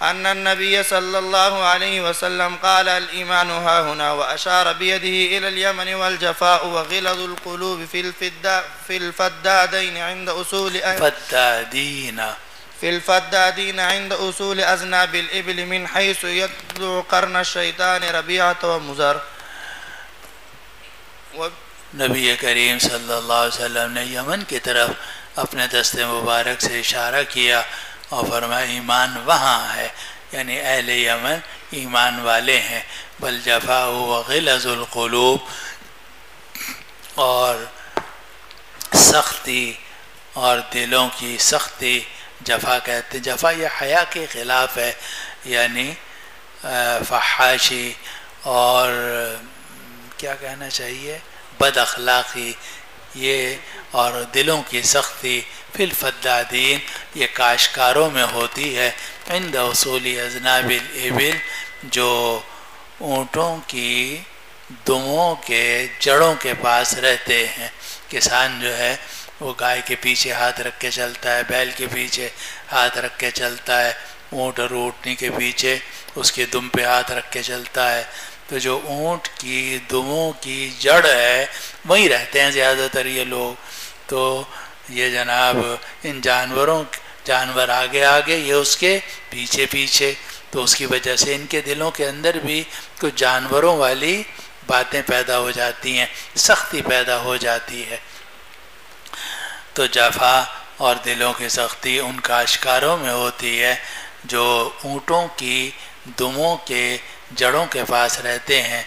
أن النبي صلى الله عليه وسلم قال الإيمان هاهنا، وأشار بيده إلى اليمن والجفاء وغلظ القلوب في الفدادين عند أصول في الفدادين عند أصول أذناب الإبل من حيث يطلع قرن الشيطان ربيعة ومزر. نبی کریم صلی اللہ علیہ وسلم نے یمن کی طرف اپنے دست مبارک سے اشارہ کیا اور فرمایا ایمان وہاں ہے، یعنی اہل یمن ایمان والے ہیں. بل جفاء وغلظ القلوب، اور سختی اور دلوں کی سختی. جفا کہتے ہیں، جفا یہ حیا کے خلاف ہے، یعنی فحاشی اور کیا کہنا چاہیے، بد اخلاقی یہ، اور دلوں کی سختی. فی الفدادین، یہ کاشتکاروں میں ہوتی ہے. عند اصول اذناب الابل، جو اونٹوں کی دموں کے جڑوں کے پاس رہتے ہیں. کسان جو ہے وہ گائے کے پیچھے ہاتھ رکھ کے چلتا ہے، بیل کے پیچھے ہاتھ رکھ کے چلتا ہے، اونٹ اور اونٹنی کے پیچھے اس کے دم پہ ہاتھ رکھ کے چلتا ہے. تو جو اونٹ کی دموں کی جڑ ہے وہیں رہتے ہیں زیادہ تر یہ لوگ. تو یہ جناب ان جانور آگے آگے، یہ اس کے پیچھے پیچھے. تو اس کی وجہ سے ان کے دلوں کے اندر بھی کچھ جانوروں والی باتیں پیدا ہو جاتی ہیں، سختی پیدا ہو جاتی ہے. تو جفا اور دلوں کی سختی ان کاشتکاروں میں ہوتی ہے جو اونٹوں کی دموں کے جڑوں کے پاس رہتے ہیں.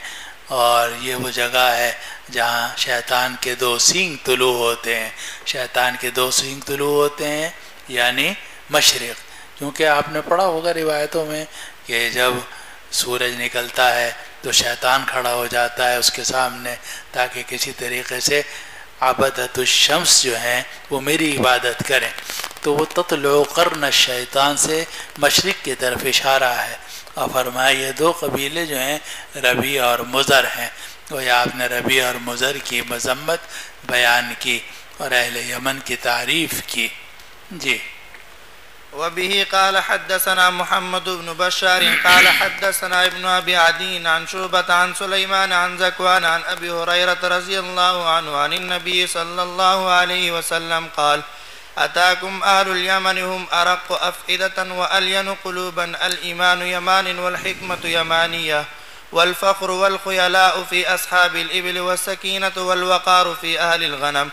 اور یہ وہ جگہ ہے جہاں شیطان کے 2 سینگ طلوع ہوتے ہیں. شیطان کے 2 سینگ طلوع ہوتے ہیں یعنی مشرق. کیونکہ آپ نے پڑھا ہوگا روایتوں میں کہ جب سورج نکلتا ہے تو شیطان کھڑا ہو جاتا ہے اس کے سامنے، تاکہ کسی طریقے سے عبادت الشمس جو ہیں وہ میری عبادت کریں. تو وہ تطلع قرن الشیطان سے مشرق کی طرف اشارہ ہے. اور فرمایا یہ 2 قبیلے جو ہیں ربیع اور مضر ہیں. گویا آپ نے ربیع اور مضر کی مذمت بیان کی اور اہل یمن کی تعریف کی. جی وبه قال حدثنا محمد بن بشار قال حدثنا ابن أبي عدي عن شعبة عن سليمان عن ذكوان عن أبي هريرة رضي الله عنه عن النبي صلى الله عليه وسلم قال أتاكم أهل اليمن هم أرق أفئدة وألين قلوبا الإيمان يمان والحكمة يمانية والفخر والخيلاء في أصحاب الإبل والسكينة والوقار في أهل الغنم.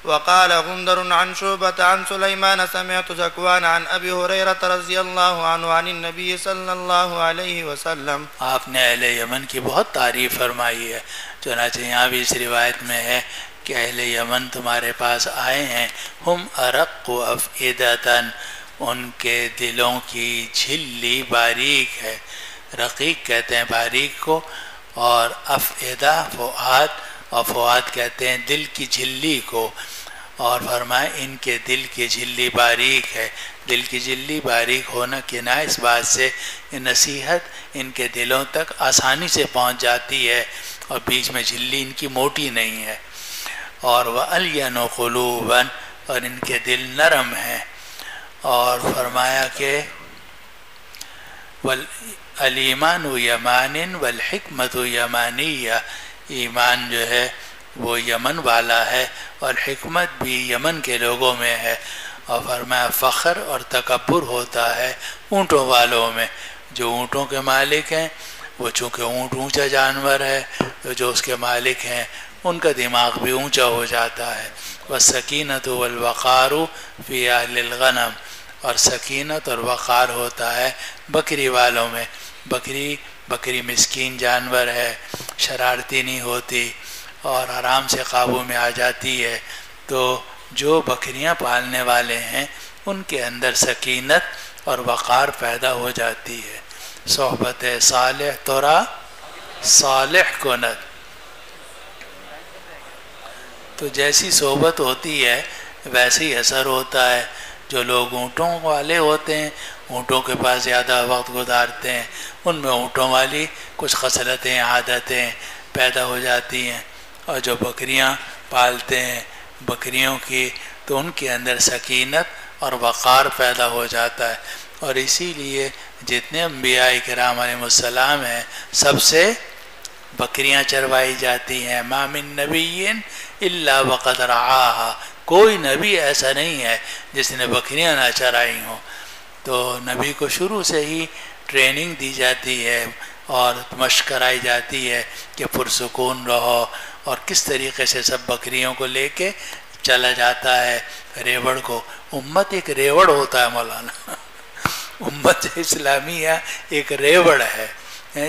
وقال غندر عن شعبة عن سليمان سمعت ذكوان عن أبي هريرة رضي الله عنه عن النبي صلى الله عليه وسلم. آپ نے اہل یمن کی بہت تعریف فرمائی ہے، چنانچہ یہاں بھی اس روایت میں ہے کہ اہل یمن تمہارے پاس آئے ہیں، ہم ارق افئدتاً، ان کے دلوں کی جھلی باریک ہے، رقیق کہتے ہیں باریک کو، اور افئدہ فؤاد، اور فؤاد کہتے ہیں دل کی جھلی کو، اور فرمائے ان کے دل کی جھلی باریک ہے۔ دل کی جھلی باریک ہونا کنایہ اس بات سے نصیحت ان کے دلوں تک آسانی سے پہنچ جاتی ہے، اور بیچ میں جھلی ان کی موٹی نہیں ہے۔ اور وَأَلْيَنُ قُلُوبًا، اور ان کے دل نرم ہیں، اور فرمایا کہ الایمان یمان والحکمت یمانیہ، ایمان جو ہے وہ یمن والا ہے اور حکمت بھی یمن کے لوگوں میں ہے۔ اور فرمایا فخر اور تکبر ہوتا ہے اونٹوں والوں میں، جو اونٹوں کے مالک ہیں وہ چونکہ اونٹ اونچا جانور ہے تو جو اس کے مالک ہیں ان کا دماغ بھی اونچا ہو جاتا ہے۔ والسکینۃ والوقار فی اہل الغنم، اور سکینت اور وقار ہوتا ہے بکری والوں میں۔ بکری مسکین جانور ہے، شرارتی نہیں ہوتی اور آرام سے قابو میں آ جاتی ہے، تو جو بکریاں پالنے والے ہیں ان کے اندر سکینت اور وقار پیدا ہو جاتی ہے۔ صحبت صالح ترا صالح کند، تو جیسی صحبت ہوتی ہے ویسے ہی اثر ہوتا ہے۔ جو لوگ اونٹوں والے ہوتے ہیں، اونٹوں کے پاس زیادہ وقت گزارتے ہیں، ان میں اونٹوں والی کچھ خصلتیں عادتیں پیدا ہو جاتی ہیں، اور جو بکریاں پالتے ہیں بکریوں کی، تو ان کے اندر سکینت اور وقار پیدا ہو جاتا ہے۔ اور اسی لیے جتنے انبیاء کرام علیہ السلام ہیں سب سے بکریاں چروائی جاتی ہیں۔ ما من نبی الا وقد رعاها، کوئی نبی ایسا نہیں ہے جس نے بکریاں نہ چرائی ہوں۔ تو نبی کو شروع سے ہی ٹریننگ دی جاتی ہے اور مشق کرائی جاتی ہے کہ پرسکون رہو، اور کس طریقے سے سب بکریوں کو لے کے چلا جاتا ہے ریوڑ کو۔ امت ایک ریوڑ ہوتا ہے مولانا، امت اسلامیہ ایک ریوڑ ہے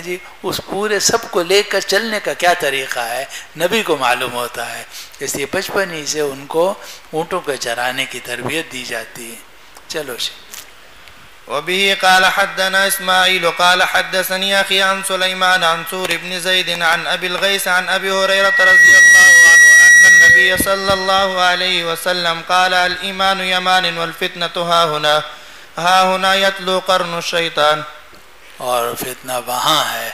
جی، اس پورے سب کو لے کر چلنے کا کیا طریقہ ہے نبی کو معلوم ہوتا ہے، اس لیے بچپن ہی سے ان کو اونٹوں کے چرانے کی تربیت دی جاتی ہے۔ چلو جی۔ وبه قال حدثنا إسماعيل قال حدثني أخي عن سليمان عن سور بن زيد عن أبي الغيث عن أبي هريرة رضي الله عنه أن النبي صلى الله عليه وسلم قال الإيمان يمان والفتنة ها هنا يتلو قرن الشيطان، اور فتنہ وہاں ہے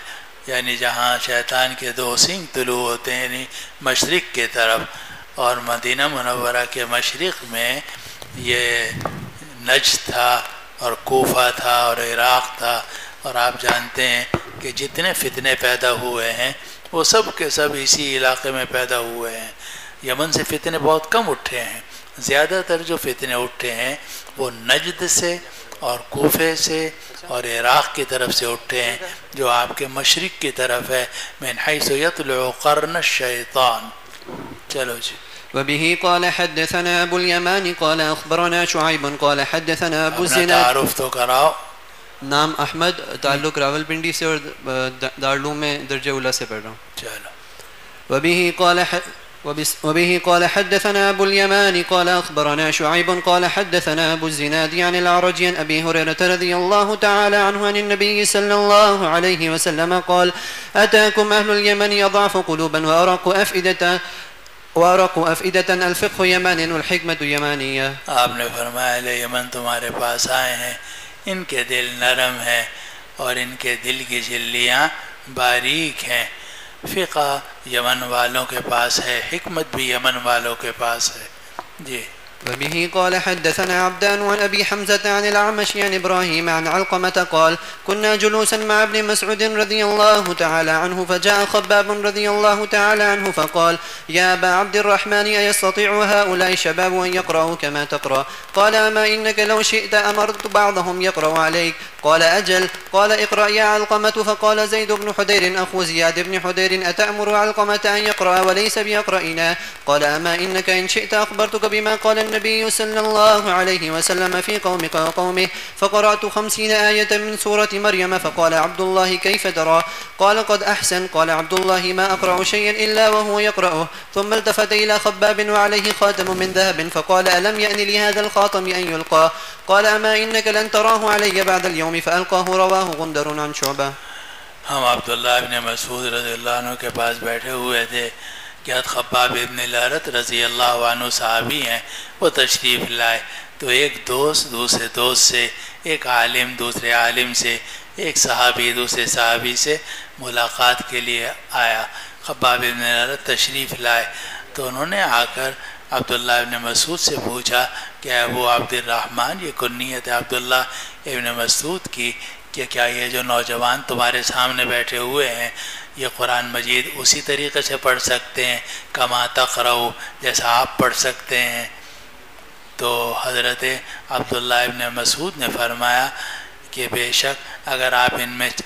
یعنی جہاں شیطان کے دو سینگ طلوع ہوتے ہیں، یعنی مشرق کی طرف، اور مدینہ منورہ کے مشرق میں یہ نجد تھا اور کوفہ تھا اور عراق تھا، اور آپ جانتے ہیں کہ جتنے فتنے پیدا ہوئے ہیں وہ سب کے سب اسی علاقے میں پیدا ہوئے ہیں۔ یمن سے فتنے بہت کم اٹھے ہیں، زیادہ تر جو فتنے اٹھے ہیں وہ نجد سے اور کوفے سے اور عراق کی طرف سے اٹھے ہیں، جو آپ کے مشرق کی طرف ہے، من حیث یطلع قرن الشیطان۔ چلو جی۔ وبه قال حدثنا ابو اليمان قال اخبرنا شعيب قال حدثنا ابو اپنا الزناد۔ تعارف تو کراؤ۔ نام احمد، تعلق راولپنڈی سے اور دارالعلوم میں درجہ اولی سے پڑھ رہا ہوں۔ چلو۔ وبه قال حدثنا ابو اليمان قال اخبرنا شعيب قال حدثنا ابو الزناد عن الأعرج عن ابي هريرة رضي الله تعالى عنه عن النبي صلى الله عليه وسلم قال اتاكم اهل اليمن يضعف قلوبا وارق افئدة الفقه يمان والحكمة يمانية۔ آپ نے فرمایا اہل یمن تمہارے پاس آئے ہیں، ان کے دل نرم ہیں اور ان کے دل کی جھلیاں باریک ہیں۔ فقہ یمن والوں کے پاس ہے، حکمت بھی یمن والوں کے پاس ہے۔ جی۔ وبه قال حدثنا عبدان عن أبي حمزة عن الأعمش عن إبراهيم عن علقمة قال كنا جلوسا مع ابن مسعود رضي الله تعالى عنه فجاء خباب رضي الله تعالى عنه فقال يا أبا عبد الرحمن أيستطيع هؤلاء الشباب أن يقرأوا كما تقرأ؟ قال أما إنك لو شئت أمرت بعضهم يقرأ عليك. قال أجل. قال اقرأ يا علقمة. فقال زيد بن حدير أخو زياد بن حدير أتأمر علقمة أن يقرأ وليس بيقرأنا؟ قال أما إنك إن شئت أخبرتك بما قال النبي صلى الله عليه وسلم في قومك وقومه. فقرأت 50 آية من سورة مريم. فقال عبد الله كيف ترى؟ قال قد أحسن. قال عبد الله ما أقرأ شيئا إلا وهو يقرأه. ثم التفت إلى خباب وعليه خاتم من ذهب فقال ألم يأن لهذا الخاتم أن يلقى؟ قال أما إنك لن تراه علي بعد اليوم فألقاه. رواه غندر عن شعبہ. ہم عبداللہ ابن مسعود رضی اللہ عنہ کے پاس بیٹھے ہوئے تھے کہ خباب ابن الارت رضی اللہ عنہ صحابی ہیں، وہ تشریف لائے تو ایک دوست دوسرے دوست سے، ایک عالم دوسرے عالم سے، ایک صحابی دوسرے صحابی سے ملاقات کے لیے آیا۔ خباب ابن الارت تشریف لائے تو انہوں نے آ کر عبداللہ ابن مسعود سے پوچھا کہ ابو عبد الرحمن، یہ کنیت ہے عبداللہ ابن مسعود کی، کہ کیا یہ جو نوجوان تمہارے سامنے بیٹھے ہوئے ہیں یہ قرآن مجید اسی طریقے سے پڑھ سکتے ہیں کما تقرؤ، جیسا آپ پڑھ سکتے ہیں؟ تو حضرت عبداللہ ابن مسعود نے فرمایا کہ بے شک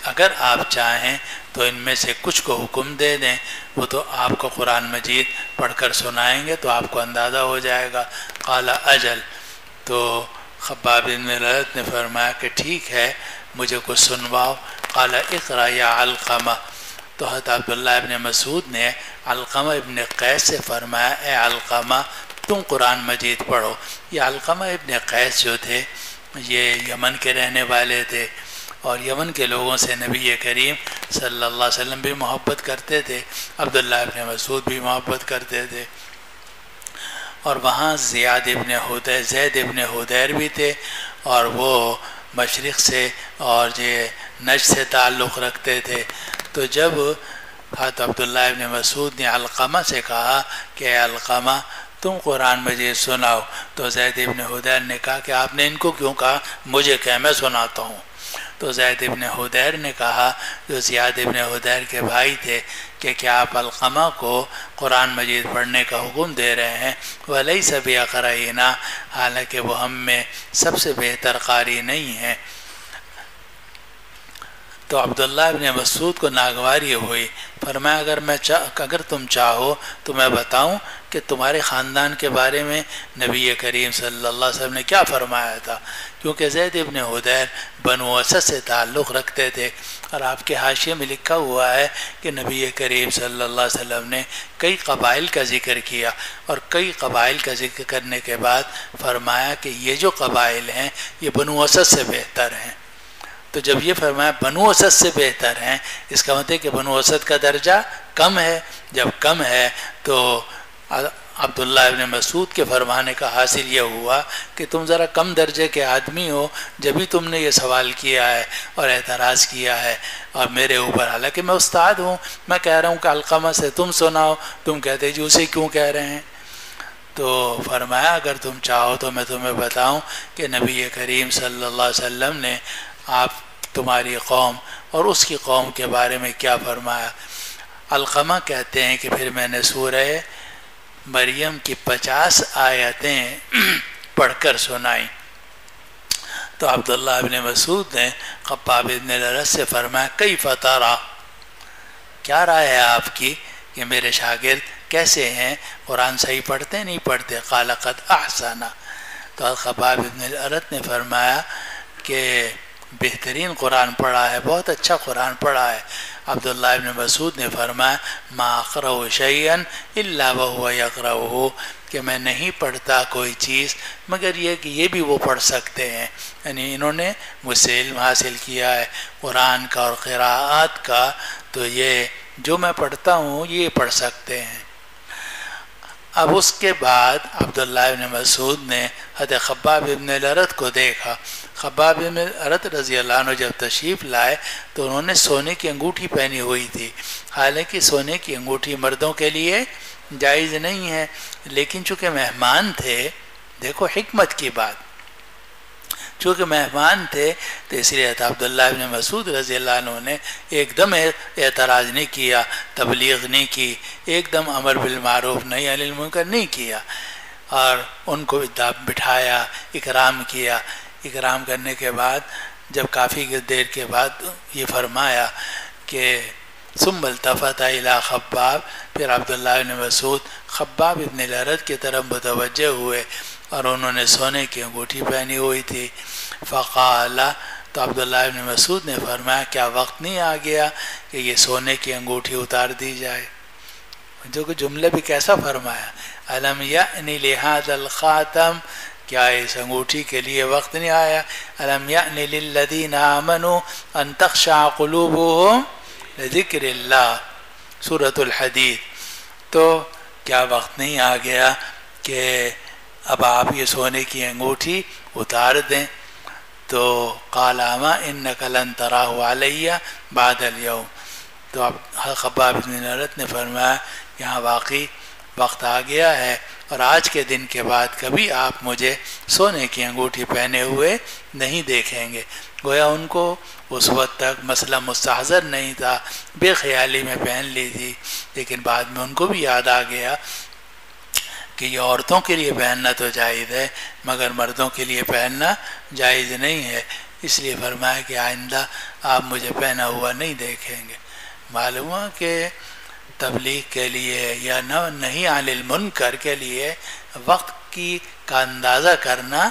اگر آپ چاہیں تو ان میں سے کچھ کو حکم دے دیں، وہ تو آپ کو قرآن مجید پڑھ کر سنائیں گے تو آپ کو اندازہ ہو جائے گا۔ قال اجل، تو خباب بن الارت نے فرمایا کہ ٹھیک ہے مجھے کچھ سنواؤ۔ قال اقرأ یا علقمہ، تو حضرت عبداللہ ابن مسعود نے علقمہ ابن قیس سے فرمایا اے علقمہ تم قرآن مجید پڑھو۔ یہ علقمہ ابن قیس جو تھے یہ یمن کے رہنے والے تھے، اور یمن کے لوگوں سے نبی کریم صلی اللہ علیہ وسلم بھی محبت کرتے تھے، عبداللہ ابن مسعود بھی محبت کرتے تھے، اور وہاں زید ابن حدیر بھی تھے، اور وہ مشرق سے اور یہ نجد سے تعلق رکھتے تھے۔ تو جب حضرت عبداللہ ابن مسعود نے علقمہ سے کہا کہ اے علقمہ تم قرآن مجید سناؤ، تو زید ابن حدیر نے کہا کہ آپ نے ان کو کیوں کہا؟ مجھے کہ میں سناتا ہوں۔ تو زید ابن حدیر نے کہا، جو زیاد ابن حدیر کے بھائی تھے، کہ کیا آپ علقمہ کو قرآن مجید پڑھنے کا حکم دے رہے ہیں؟ وَلَيْسَ بِأَقْرَئِنَا، حالانکہ وہ ہم میں سب سے بہتر قاری نہیں ہیں۔ تو عبداللہ ابن مسعود کو ناگواری ہوئی، فرمایا اگر تم چاہو تو میں بتاؤں کہ تمہارے خاندان کے بارے میں نبی کریم صلی اللہ علیہ وسلم نے کیا فرمایا تھا، کیونکہ زید ابن حدیر بنو اسد سے تعلق رکھتے تھے، اور آپ کے حاشیے میں لکھا ہوا ہے کہ نبی کریم صلی اللہ علیہ وسلم نے کئی قبائل کا ذکر کیا، اور کئی قبائل کا ذکر کرنے کے بعد فرمایا کہ یہ جو قبائل ہیں یہ بنو اسد سے بہتر ہیں۔ تو جب یہ فرمایا بنو اسد سے بہتر ہیں، اس کا مطلب ہے کہ بنو اسد کا درجہ کم ہے، جب کم ہے تو عبداللہ ابن مسعود کے فرمانے کا حاصل یہ ہوا کہ تم ذرا کم درجے کے آدمی ہو، جبھی تم نے یہ سوال کیا ہے اور اعتراض کیا ہے، اور میرے اوپر، حالانکہ میں استاد ہوں، میں کہہ رہا ہوں کہ علقمہ سے تم سناؤ، تم کہتے جی اسے کیوں کہہ رہے ہیں؟ تو فرمایا اگر تم چاہو تو میں تمہیں بتاؤں کہ نبی کریم صلی اللہ علیہ وسلم نے آپ تمہاری قوم اور اس کی قوم کے بارے میں کیا فرمایا۔ علقمہ کہتے ہیں کہ پھر میں نے سورہ مریم کی 50 آیتیں پڑھ کر سنائیں۔ تو عبداللہ ابن مسعود نے خباب ابن الارت سے فرمایا کیف ترى، کیا رائے ہے آپ کی کہ میرے شاگرد کیسے ہیں، قرآن صحیح پڑھتے نہیں پڑھتے؟ قال قد احسن، تو خباب ابن الارت نے فرمایا کہ بہترین قرآن پڑھا ہے، بہت اچھا قرآن پڑھا ہے۔ عبداللہ ابن مسعود نے فرمایا ما اقرأ شیئا الا وهو یقرأہ، کہ میں نہیں پڑھتا کوئی چیز مگر یہ کہ یہ بھی وہ پڑھ سکتے ہیں، یعنی انہوں نے مجھ سے علم حاصل کیا ہے قرآن کا اور قراءات کا، تو یہ جو میں پڑھتا ہوں یہ پڑھ سکتے ہیں۔ اب اس کے بعد عبداللہ ابن مسعود نے حضرت خباب ابن الارت کو دیکھا۔ خباب ابن الارت رضی اللہ عنہ جب تشریف لائے تو انہوں نے سونے کی انگوٹھی پہنی ہوئی تھی، حالانکہ سونے کی انگوٹھی مردوں کے لیے جائز نہیں ہے، لیکن چونکہ مہمان تھے دیکھو حکمت کی بات. چونکہ مہمان تھے تو اس لیے عبداللہ ابن مسعود رضی اللہ عنہ نے ایک دم اعتراض نہیں کیا، تبلیغ نہیں کی، ایک دم امر بالمعروف نہی عن المنکر نہیں کیا، اور ان کو بٹھایا، اکرام کیا. اکرام کرنے کے بعد جب کافی دیر کے بعد یہ فرمایا کہ ثم التفت الی خباب، پھر عبداللہ ابن مسعود خباب ابن الارت کی طرف متوجہ ہوئے اور انہوں نے سونے کی انگوٹھی پہنی ہوئی تھی. فقال، تو عبداللہ ابن مسعود نے فرمایا کیا وقت نہیں آ گیا کہ یہ سونے کی انگوٹھی اتار دی جائے؟ جو کہ جملہ بھی کیسا فرمایا، الم یأن لہذا الخاتم، کیا اس انگوٹھی کے لیے وقت نہیں آیا؟ الم یأن للذین آمنوا ان تخشع قلوبهم لذکر اللہ، سورۃ الحدید. تو کیا وقت نہیں آ گیا کہ اب آپ یہ سونے کی انگوٹھی اتار دیں؟ تو قال اما انک لن تراہ علیہ بعد اليوم، تو اب خباب بن الارت نے فرمایا یہاں واقعی وقت آ گیا ہے اور آج کے دن کے بعد کبھی آپ مجھے سونے کی انگوٹھی پہنے ہوئے نہیں دیکھیں گے. گویا ان کو اس وقت تک مسئلہ مستحضر نہیں تھا، بے خیالی میں پہن لی تھی، لیکن بعد میں ان کو بھی یاد آ گیا کہ یہ عورتوں کے لیے پہننا تو جائز ہے مگر مردوں کے لیے پہننا جائز نہیں ہے. اس لیے فرمایا کہ آئندہ آپ مجھے پہنا ہوا نہیں دیکھیں گے. معلوم ہوا کہ تبلیغ کے لیے یا نہی عن المنکر کے لیے وقت کا اندازہ کرنا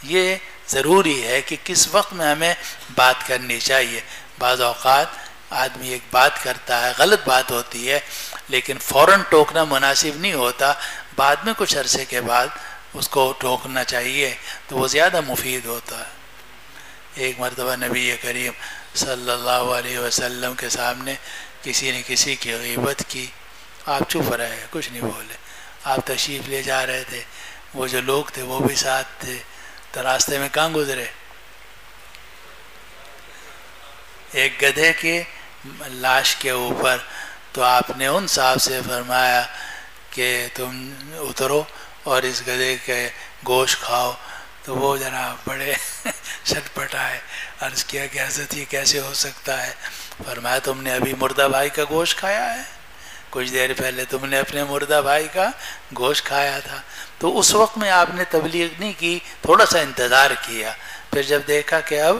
یہ ضروری ہے کہ کس وقت میں ہمیں بات کرنی چاہیے. بعض اوقات آدمی ایک بات کرتا ہے، غلط بات ہوتی ہے، لیکن فوراً ٹوکنا مناسب نہیں ہوتا، بعد میں کچھ عرصے کے بعد اس کو ٹوکنا چاہیے تو وہ زیادہ مفید ہوتا ہے. ایک مرتبہ نبی کریم صلی اللہ علیہ وسلم کے سامنے کسی نے کسی کی غیبت کی، آپ چپ رہے، کچھ نہیں بولے. آپ تشریف لے جا رہے تھے، وہ جو لوگ تھے وہ بھی ساتھ تھے، تو راستے میں کہاں گزرے؟ ایک گدھے کی لاش کے اوپر. تو آپ نے ان صاحب سے فرمایا کہ تم اترو اور اس گدھے کے گوشت کھاؤ. تو وہ جناب بڑے چھٹ پٹائے، عرض کیا کہ حضرت یہ کیسے ہو سکتا ہے؟ فرمایا تم نے ابھی مردہ بھائی کا گوشت کھایا ہے، کچھ دیر پہلے تم نے اپنے مردہ بھائی کا گوشت کھایا تھا. تو اس وقت میں آپ نے تبلیغ نہیں کی، تھوڑا سا انتظار کیا. پھر جب دیکھا کہ اب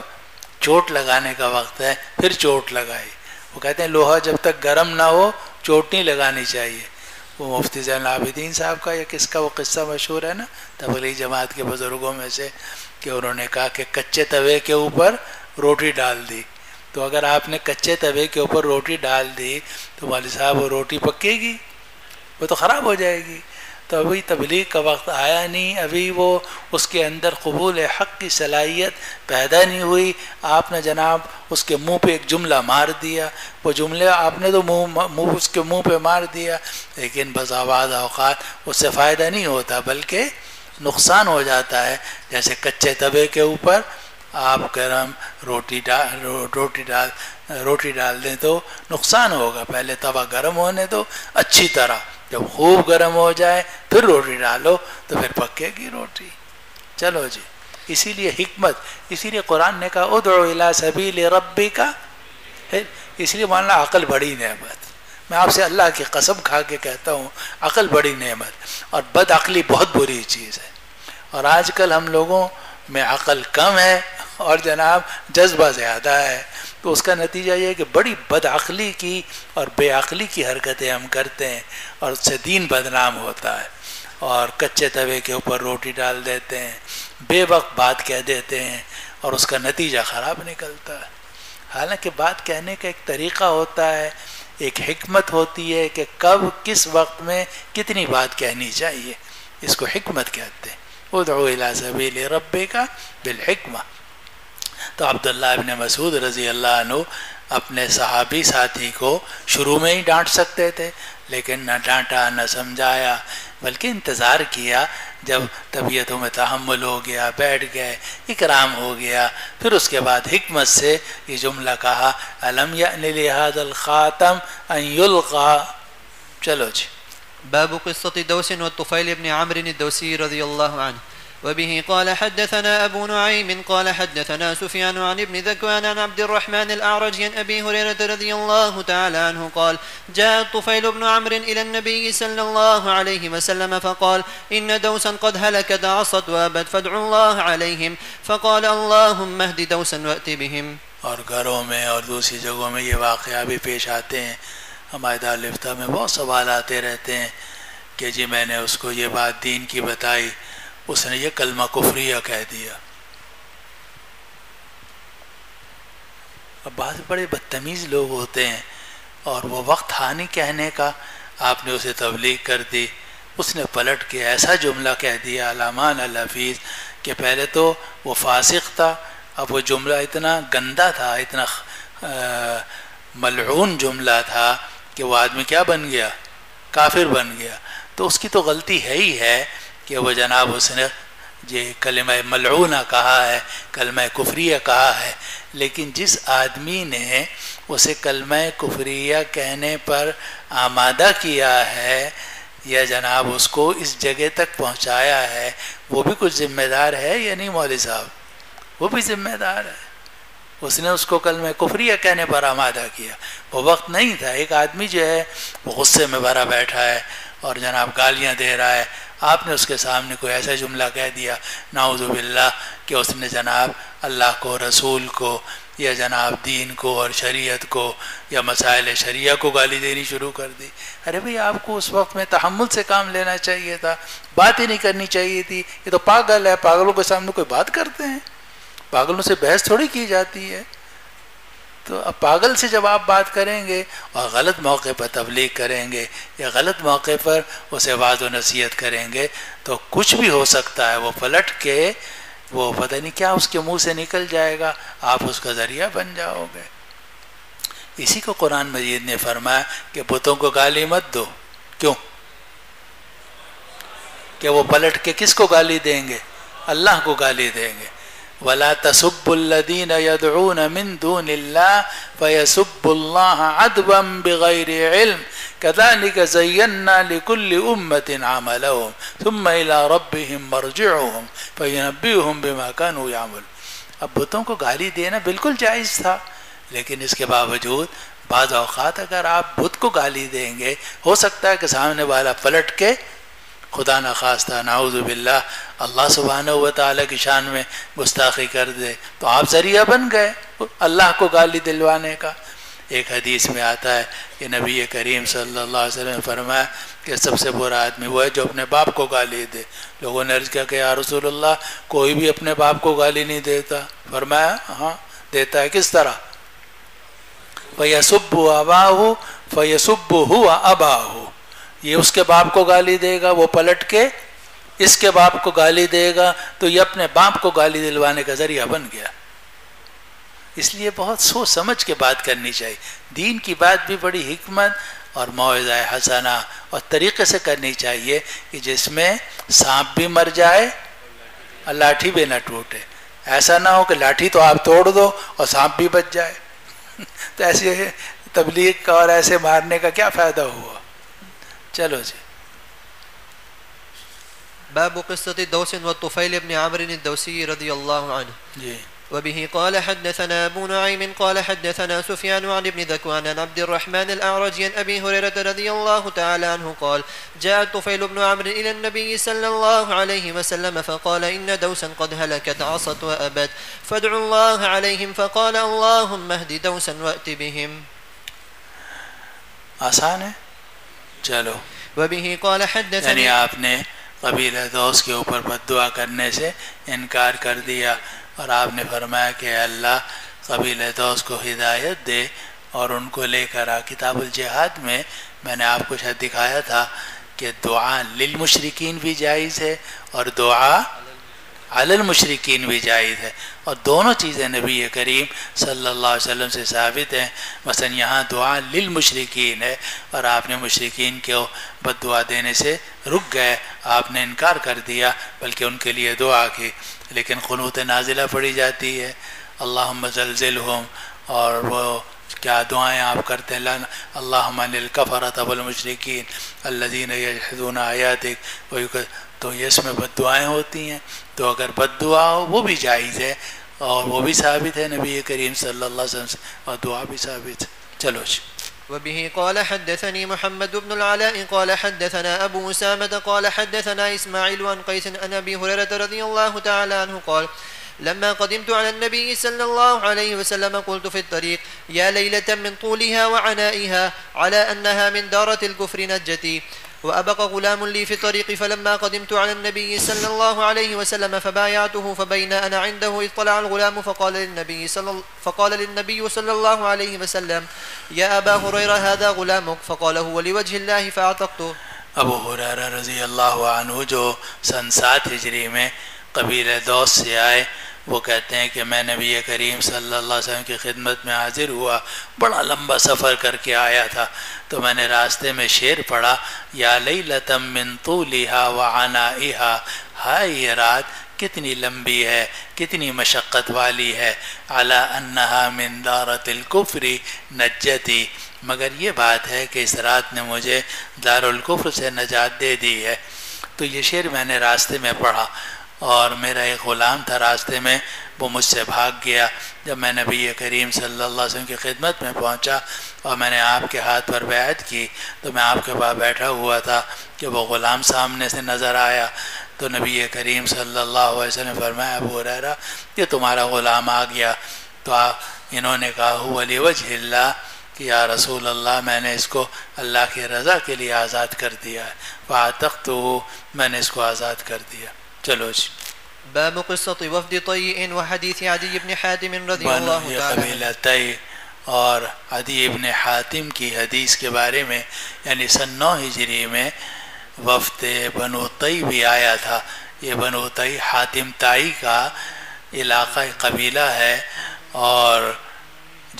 چوٹ لگانے کا وقت ہے پھر چوٹ لگائی. وہ کہتے ہیں لوہا جب تک گرم نہ ہو چوٹ نہیں لگانی چاہیے. وہ مفتی زین العابدین صاحب کا یا کس کا وہ قصہ مشہور ہے نا تبلیغ جماعت کے بزرگوں میں سے، کہ انہوں نے کہا کہ کچے توے کے اوپر روٹی ڈال دی. تو اگر آپ نے کچے توے کے اوپر روٹی ڈال دی تو والد صاحب وہ روٹی پکے گی؟ وہ تو خراب ہو جائے گی. تو ابھی تبلیغ کا وقت آیا نہیں، ابھی وہ اس کے اندر قبول حق کی صلاحیت پیدا نہیں ہوئی. آپ نے جناب اس کے منہ پہ ایک جملہ مار دیا. وہ جملے آپ نے تو منہ اس کے منہ پہ مار دیا، لیکن بس بعض اوقات اس سے فائدہ نہیں ہوتا بلکہ نقصان ہو جاتا ہے. جیسے کچے توے کے اوپر آپ گرم روٹی ڈال دیں تو نقصان ہوگا. پہلے توا گرم ہونے دو اچھی طرح، جب خوب گرم ہو جائے پھر روٹی ڈالو تو پھر پکے گی روٹی. چلو جی، اسی لیے حکمت، اسی لیے قرآن نے کہا ادعو الی سبیل ربک. اس لیے ماننا عقل بڑی نعمت. میں آپ سے اللہ کی قسم کھا کے کہتا ہوں عقل بڑی نعمت، اور بد عقلی بہت بری چیز ہے. اور آج کل ہم لوگوں میں عقل کم ہے اور جناب جذبہ زیادہ ہے. تو اس کا نتیجہ یہ ہے کہ بڑی بد عقلی کی اور بے عقلی کی حرکتیں ہم کرتے ہیں اور اس سے دین بدنام ہوتا ہے. اور کچے توے کے اوپر روٹی ڈال دیتے ہیں، بے وقت بات کہہ دیتے ہیں اور اس کا نتیجہ خراب نکلتا ہے. حالانکہ بات کہنے کا ایک طریقہ ہوتا ہے، ایک حکمت ہوتی ہے کہ کب کس وقت میں کتنی بات کہنی چاہیے. اس کو حکمت کہتے ہیں. ادعو الی سبیل ربک بالحکمہ. تو عبداللہ ابن مسعود رضی اللہ عنہ اپنے صحابی ساتھی کو شروع میں ہی ڈانٹ سکتے تھے، لیکن نہ ڈانٹا نہ سمجھایا، بلکہ انتظار کیا. جب طبیعتوں میں تحمل ہو گیا، بیٹھ گئے، اکرام ہو گیا، پھر اس کے بعد حکمت سے یہ جملہ کہا الم یأن لہذا الخاتم ان یلقى. چلو جی. باب قصة دوس والطفيل بن عمرو الدوسي رضي الله عنه. وبه قال حدثنا أبو نعيم قال حدثنا سفيان عن ابن ذكوان عن عبد الرحمن الأعرج عن أبي هريرة رضي الله تعالى عنه قال جاء الطفيل بن عمرو إلى النبي صلى الله عليه وسلم فقال إن دوسا قد هلكت عصت وابت فادعوا الله عليهم فقال اللهم اهد دوسا وأت بهم. اور گھروں میں اور دوسری جگہوں میں یہ واقعہ بھی پیش آتے ہیں. ہمارے دارالفتہ میں بہت سوال آتے رہتے ہیں کہ جی میں نے اس کو یہ بات دین کی بتائی، اس نے یہ کلمہ کفریہ کہہ دیا. اب بعض بڑے بدتمیز لوگ ہوتے ہیں اور وہ وقت تھا نہیں کہنے کا، آپ نے اسے تبلیغ کر دی، اس نے پلٹ کے ایسا جملہ کہہ دیا علامان الحفیظ کہ پہلے تو وہ فاسق تھا، اب وہ جملہ اتنا گندا تھا، اتنا ملعون جملہ تھا کہ وہ آدمی کیا بن گیا؟ کافر بن گیا. تو اس کی تو غلطی ہے ہی ہے کہ وہ جناب اس نے یہ کلمہ ملعونہ کہا ہے، کلمہ کفریہ کہا ہے. لیکن جس آدمی نے اسے کلمہ کفریہ کہنے پر آمادہ کیا ہے یا جناب اس کو اس جگہ تک پہنچایا ہے، وہ بھی کچھ ذمہ دار ہے یا نہیں مولوی صاحب؟ وہ بھی ذمہ دار ہے. اس نے اس کو کلمہ کفریہ کہنے پر آمادہ کیا. وہ وقت نہیں تھا. ایک آدمی جو ہے وہ غصے میں بھرا بیٹھا ہے اور جناب گالیاں دے رہا ہے، آپ نے اس کے سامنے کوئی ایسا جملہ کہہ دیا نعوذ باللہ کہ اس نے جناب اللہ کو، رسول کو، یا جناب دین کو اور شریعت کو یا مسائل شریعہ کو گالی دینی شروع کر دی. ارے بھئی آپ کو اس وقت میں تحمل سے کام لینا چاہیے تھا، بات ہی نہیں کرنی چاہیے تھی. یہ تو پاگل ہے، پاگلوں کے سامنے کوئی بات کرتے ہیں؟ پاگلوں سے بحث تھوڑی کی جاتی ہے. تو اب پاگل سے جب آپ بات کریں گے اور غلط موقع پر تبلیغ کریں گے یا غلط موقع پر اسے واعظ و نصیحت کریں گے تو کچھ بھی ہو سکتا ہے. وہ پلٹ کے وہ پتہ نہیں کیا اس کے منہ سے نکل جائے گا، آپ اس کا ذریعہ بن جاؤ گے. اسی کو قرآن مجید نے فرمایا کہ بتوں کو گالی مت دو. کیوں؟ کہ وہ پلٹ کے کس کو گالی دیں گے؟ اللہ کو گالی دیں گے. وَلَا تَسُبُّ الَّذِينَ يَدْعُونَ مِن دُونِ اللَّهِ فَيَسُبُّ اللَّهَ عَدْوًا بِغَيْرِ عِلْمٍ كَذَلِكَ زَيَّنَّا لِكُلِّ أُمَّةٍ عَمَلَهُمْ ثُمَّ إِلَىٰ رَبِّهِمْ مَرْجِعُهُمْ فَيُنَبِّئُهُم بِمَا كَانُوا يَعْمَلُونَ. اب بتوں کو گالی دینا بالکل جائز تھا، لیکن اس کے باوجود بعض اوقات اگر آپ بت کو گالی دیں گے، ہو سکتا ہے کہ سامنے والا پلٹ کے خدا نخواستہ نعوذ باللہ اللہ سبحانہ و تعالیٰ کی شان میں گستاخی کر دے، تو آپ ذریعہ بن گئے اللہ کو گالی دلوانے کا. ایک حدیث میں آتا ہے کہ نبی کریم صلی اللہ علیہ وسلم نے فرمایا کہ سب سے برا آدمی وہ ہے جو اپنے باپ کو گالی دے. لوگوں نے عرض کیا کہ یا رسول اللہ کوئی بھی اپنے باپ کو گالی نہیں دیتا. فرمایا ہاں دیتا ہے. کس طرح؟ فَيَسُبُّ أَبَاهُ فَيَسُبُّهُ أَبَاهُ. یہ اس کے باپ کو گالی دے گا، وہ پلٹ کے اس کے باپ کو گالی دے گا، تو یہ اپنے باپ کو گالی دلوانے کا ذریعہ بن گیا. اس لیے بہت سوچ سمجھ کے بات کرنی چاہیے. دین کی بات بھی بڑی حکمت اور موعظہ حسنہ اور طریقے سے کرنی چاہیے کہ جس میں سانپ بھی مر جائے اور لاٹھی بھی نہ ٹوٹے. ایسا نہ ہو کہ لاٹھی تو آپ توڑ دو اور سانپ بھی بچ جائے. تو ایسے تبلیغ کا اور ایسے مارنے کا کیا فائدہ ہوا؟ چلو جی. باب قصة دوس والطفيل بن عمرو الدوسي رضي الله عنه. جی. وبه قال حدثنا أبو نعيم قال حدثنا سفيان عن ابن ذكوان عن عبد الرحمن الأعرج عن أبي هريرة رضي الله تعالى عنه قال جاء الطفيل بن عمرو إلى النبي صلى الله عليه وسلم فقال إن دوسا قد هلكت عصت وأبت فادعوا الله عليهم فقال اللهم اهد دوسا وأت بهم. آسان ہے. چلو. وبه قال حدثني یعنی آپ نے قبیلہ دوس کے اوپر بد دعا کرنے سے انکار کر دیا اور آپ نے فرمایا کہ اللہ قبیلہ دوس کو ہدایت دے اور ان کو لے کر آ. کتاب الجہاد میں میں نے آپ کو شاید دکھایا تھا کہ دعا للمشرکین بھی جائز ہے اور دعا علی المشرکین بھی جائز ہے، اور دونوں چیزیں نبی کریم صلی اللہ علیہ وسلم سے ثابت ہیں. مثلا یہاں دعا للمشرکین ہے اور آپ نے مشرکین کو بد دعا دینے سے رک گئے، آپ نے انکار کر دیا بلکہ ان کے لیے دعا کی. لیکن قنوت نازلہ پڑھی جاتی ہے اللہم زلزلہم، اور وہ کیا دعائیں آپ کرتے ہیں اللہم للکفرۃ والمشرکین الذین یجحدون آیاتک تو یہ اس میں بد دعائیں ہوتی ہیں، تو اگر بد دعا ہو وہ بھی جائز ہے، اور وہ بھی ثابت ہے نبی کریم صلی اللہ علیہ وسلم سے، اور دعا بھی ثابت ہے۔ چلو جی۔ وبه قال حدثني محمد بن العلاء قال حدثنا أبو أسامة قال حدثنا إسماعيل عن قيس عن أبي هريرة رضي الله تعالى عنه قال لما قدمت على النبي صلى الله عليه وسلم قلت في الطريق يا ليلة من طولها وعنائها على أنها من دارة الكفر نجتي وأبقى غلام لي في الطريق فلما قدمت على النبي صلى الله عليه وسلم فبايعته فبين أنا عنده اطلع الغلام فقال للنبي صلى الله عليه وسلم يا أبا هريرة هذا غلامك فقال هو لوجه الله فأعتقته۔ ابو ہریرہ رضی اللہ عنہ جو سن 7 ہجری میں قبیلہ دوس سے آئے، وہ کہتے ہیں کہ میں نبی کریم صلی اللہ علیہ وسلم کی خدمت میں حاضر ہوا، بڑا لمبا سفر کر کے آیا تھا، تو میں نے راستے میں شعر پڑھا، یا لیلۃ من طولھا وعنائھا، ہائے یہ رات کتنی لمبی ہے، کتنی مشقت والی ہے، علی انہا من دارۃ الکفر نجتی، مگر یہ بات ہے کہ اس رات نے مجھے دار الکفر سے نجات دے دی ہے۔ تو یہ شعر میں نے راستے میں پڑھا، اور میرا ایک غلام تھا راستے میں، وہ مجھ سے بھاگ گیا۔ جب میں نبی کریم صلی اللہ علیہ وسلم کی خدمت میں پہنچا اور میں نے آپ کے ہاتھ پر بیعت کی، تو میں آپ کے پاس بیٹھا ہوا تھا کہ وہ غلام سامنے سے نظر آیا، تو نبی کریم صلی اللہ علیہ وسلم نے فرمایا ابو ہریرہ کہ تمہارا غلام آ گیا۔ تو انہوں نے کہا هو لوجہ اللہ، کہ یا رسول اللہ میں نے اس کو اللہ کی رضا کے لیے آزاد کر دیا ہے، فاعتقتہ، میں نے اس کو آزاد کر دیا۔ چلو جی۔ باب قصة وفد طيء وحديث عدي بن حاتم رضي الله تعالى قبیلہ طی اور عدی ابن حاتم کی حدیث کے بارے میں، یعنی سن 9 ہجری میں وفد بنو طی بھی آیا تھا۔ یہ بنو طی حاتم طائی کا علاقہ قبیلہ ہے، اور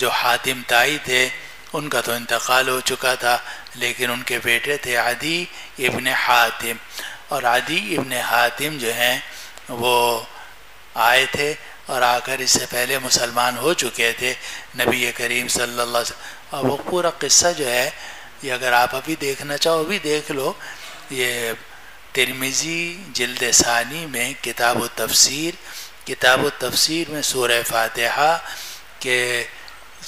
جو حاتم طائی تھے ان کا تو انتقال ہو چکا تھا، لیکن ان کے بیٹے تھے عدی ابن حاتم، اور عدی ابن حاتم جو ہیں وہ آئے تھے اور آ کر اس سے پہلے مسلمان ہو چکے تھے نبی کریم صلی اللہ علیہ وسلم۔ اور وہ پورا قصہ جو ہے یہ اگر آپ ابھی دیکھنا چاہو ابھی دیکھ لو، یہ ترمذی جلد ثانی میں کتاب التفسیر میں سورہ فاتحہ کے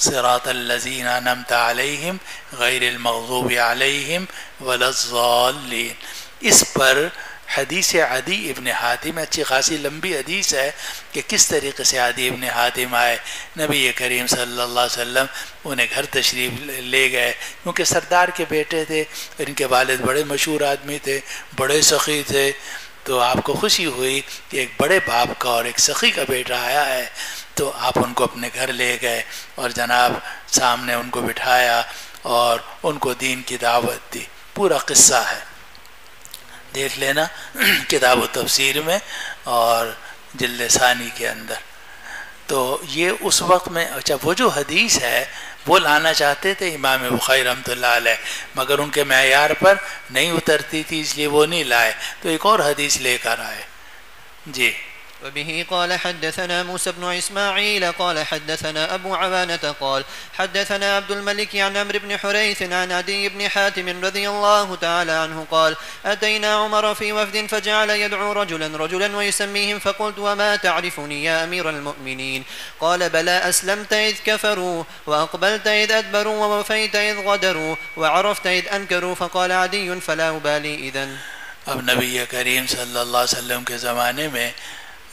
صراط الذین انعمت علیہم غیر المغضوب علیہم ولا الضالین، اس پر حدیث عدی ابن حاتم، اچھی خاصی لمبی حدیث ہے کہ کس طریقے سے عدی ابن حاتم آئے، نبی کریم صلی اللہ علیہ وسلم انہیں گھر تشریف لے گئے، کیونکہ سردار کے بیٹے تھے، ان کے والد بڑے مشہور آدمی تھے، بڑے سخی تھے، تو آپ کو خوشی ہوئی کہ ایک بڑے باپ کا اور ایک سخی کا بیٹا آیا ہے، تو آپ ان کو اپنے گھر لے گئے اور جناب سامنے ان کو بٹھایا اور ان کو دین کی دعوت دی۔ پورا قصہ ہے، دیکھ لینا کتاب و تفسیر میں اور جلد ثانی کے اندر۔ تو یہ اس وقت میں، اچھا وہ جو حدیث ہے وہ لانا چاہتے تھے امام بخاری رحمۃ اللہ علیہ، مگر ان کے معیار پر نہیں اترتی تھی، اس لیے وہ نہیں لائے، تو ایک اور حدیث لے کر آئے۔ جی۔ وبه قال حدثنا موسى بن إسماعيل قال حدثنا أبو عوانة قال حدثنا عبد الملك عن عمرو بن حريث عن عدي بن حاتم رضي الله تعالى عنه قال أتينا عمر في وفد فجعل يدعو رجلا ويسميهم فقلت وما تعرفني يا أمير المؤمنين قال بلى أسلمت إذ كفروا وأقبلت إذ أدبروا ووفيت إذ غدروا وعرفت إذ أنكروا فقال عدي فلا أبالي إذن۔ اب نبی کریم صلی اللہ علیہ وسلم کے زمانے میں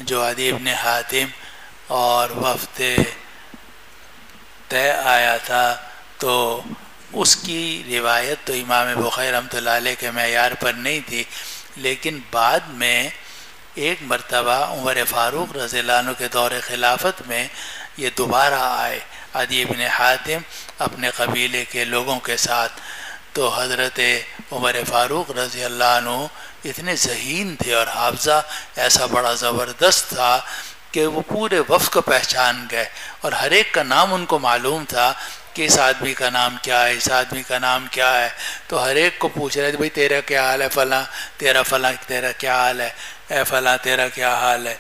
جو عدی ابن حاتم اور وفد طے آیا تھا، تو اس کی روایت تو امام بخاری رحمۃ اللہ علیہ کے معیار پر نہیں تھی، لیکن بعد میں ایک مرتبہ عمر فاروق رضی اللہ عنہ کے دور خلافت میں یہ دوبارہ آئے عدی ابن حاتم اپنے قبیلے کے لوگوں کے ساتھ، تو حضرت عمر فاروق رضی اللہ عنہ اتنے ذہین تھے اور حافظہ ایسا بڑا زبردست تھا کہ وہ پورے وفد کو پہچان گئے، اور ہر ایک کا نام ان کو معلوم تھا کہ اس آدمی کا نام کیا ہے، اس آدمی کا نام کیا ہے، تو ہر ایک کو پوچھ رہے تھے بھئی تیرا کیا حال ہے فلاں، تیرا فلاں، تیرا کیا حال ہے، اے فلاں تیرا کیا حال ہے۔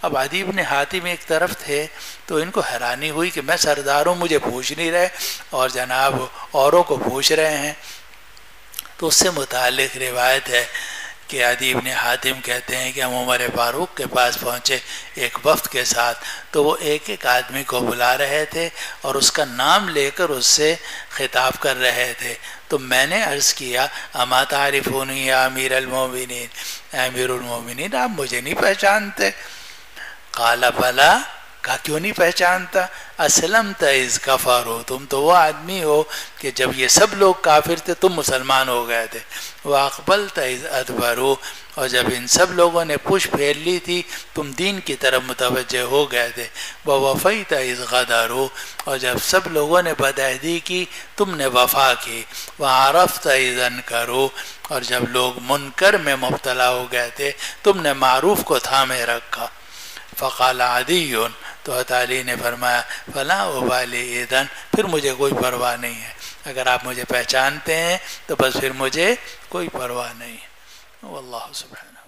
اب عدی بن حاتم ایک طرف تھے تو ان کو حیرانی ہوئی کہ میں سردار ہوں، مجھے پوچھ نہیں رہے اور جناب اوروں کو پوچھ رہے ہیں۔ تو اس سے متعلق روایت ہے کہ عدی بن حاتم کہتے ہیں کہ ہم عمر فاروق کے پاس پہنچے ایک وفد کے ساتھ، تو وہ ایک ایک آدمی کو بلا رہے تھے اور اس کا نام لے کر اس سے خطاب کر رہے تھے. تو میں نے عرض کیا اما تعرفونی یا امیر المومنین، امیر المومنین آپ مجھے نہیں پہچانتے؟ قال بلا، کہا کیوں نہیں پہچانتا؟ اسلمت اذ کفروا، تم تو وہ آدمی ہو کہ جب یہ سب لوگ کافر تھے تم مسلمان ہو گئے تھے. واقبلت اذ ادبروا، اور جب ان سب لوگوں نے پش پھیر لی تھی تم دین کی طرف متوجہ ہو گئے تھے. ووفیت اذ غدروا، اور جب سب لوگوں نے بدعہدی کی تم نے وفا کی. وعرفت اذ انکروا، اور جب لوگ منکر میں مبتلا ہو گئے تھے تم نے معروف کو تھامے رکھا. فقال عدی، تو علی نے فرمایا فلا ابالی اذن، پھر مجھے کوئی پرواہ نہیں ہے، اگر آپ مجھے پہچانتے ہیں تو بس پھر مجھے کوئی پرواہ نہیں ہے. واللہ سبحانہ.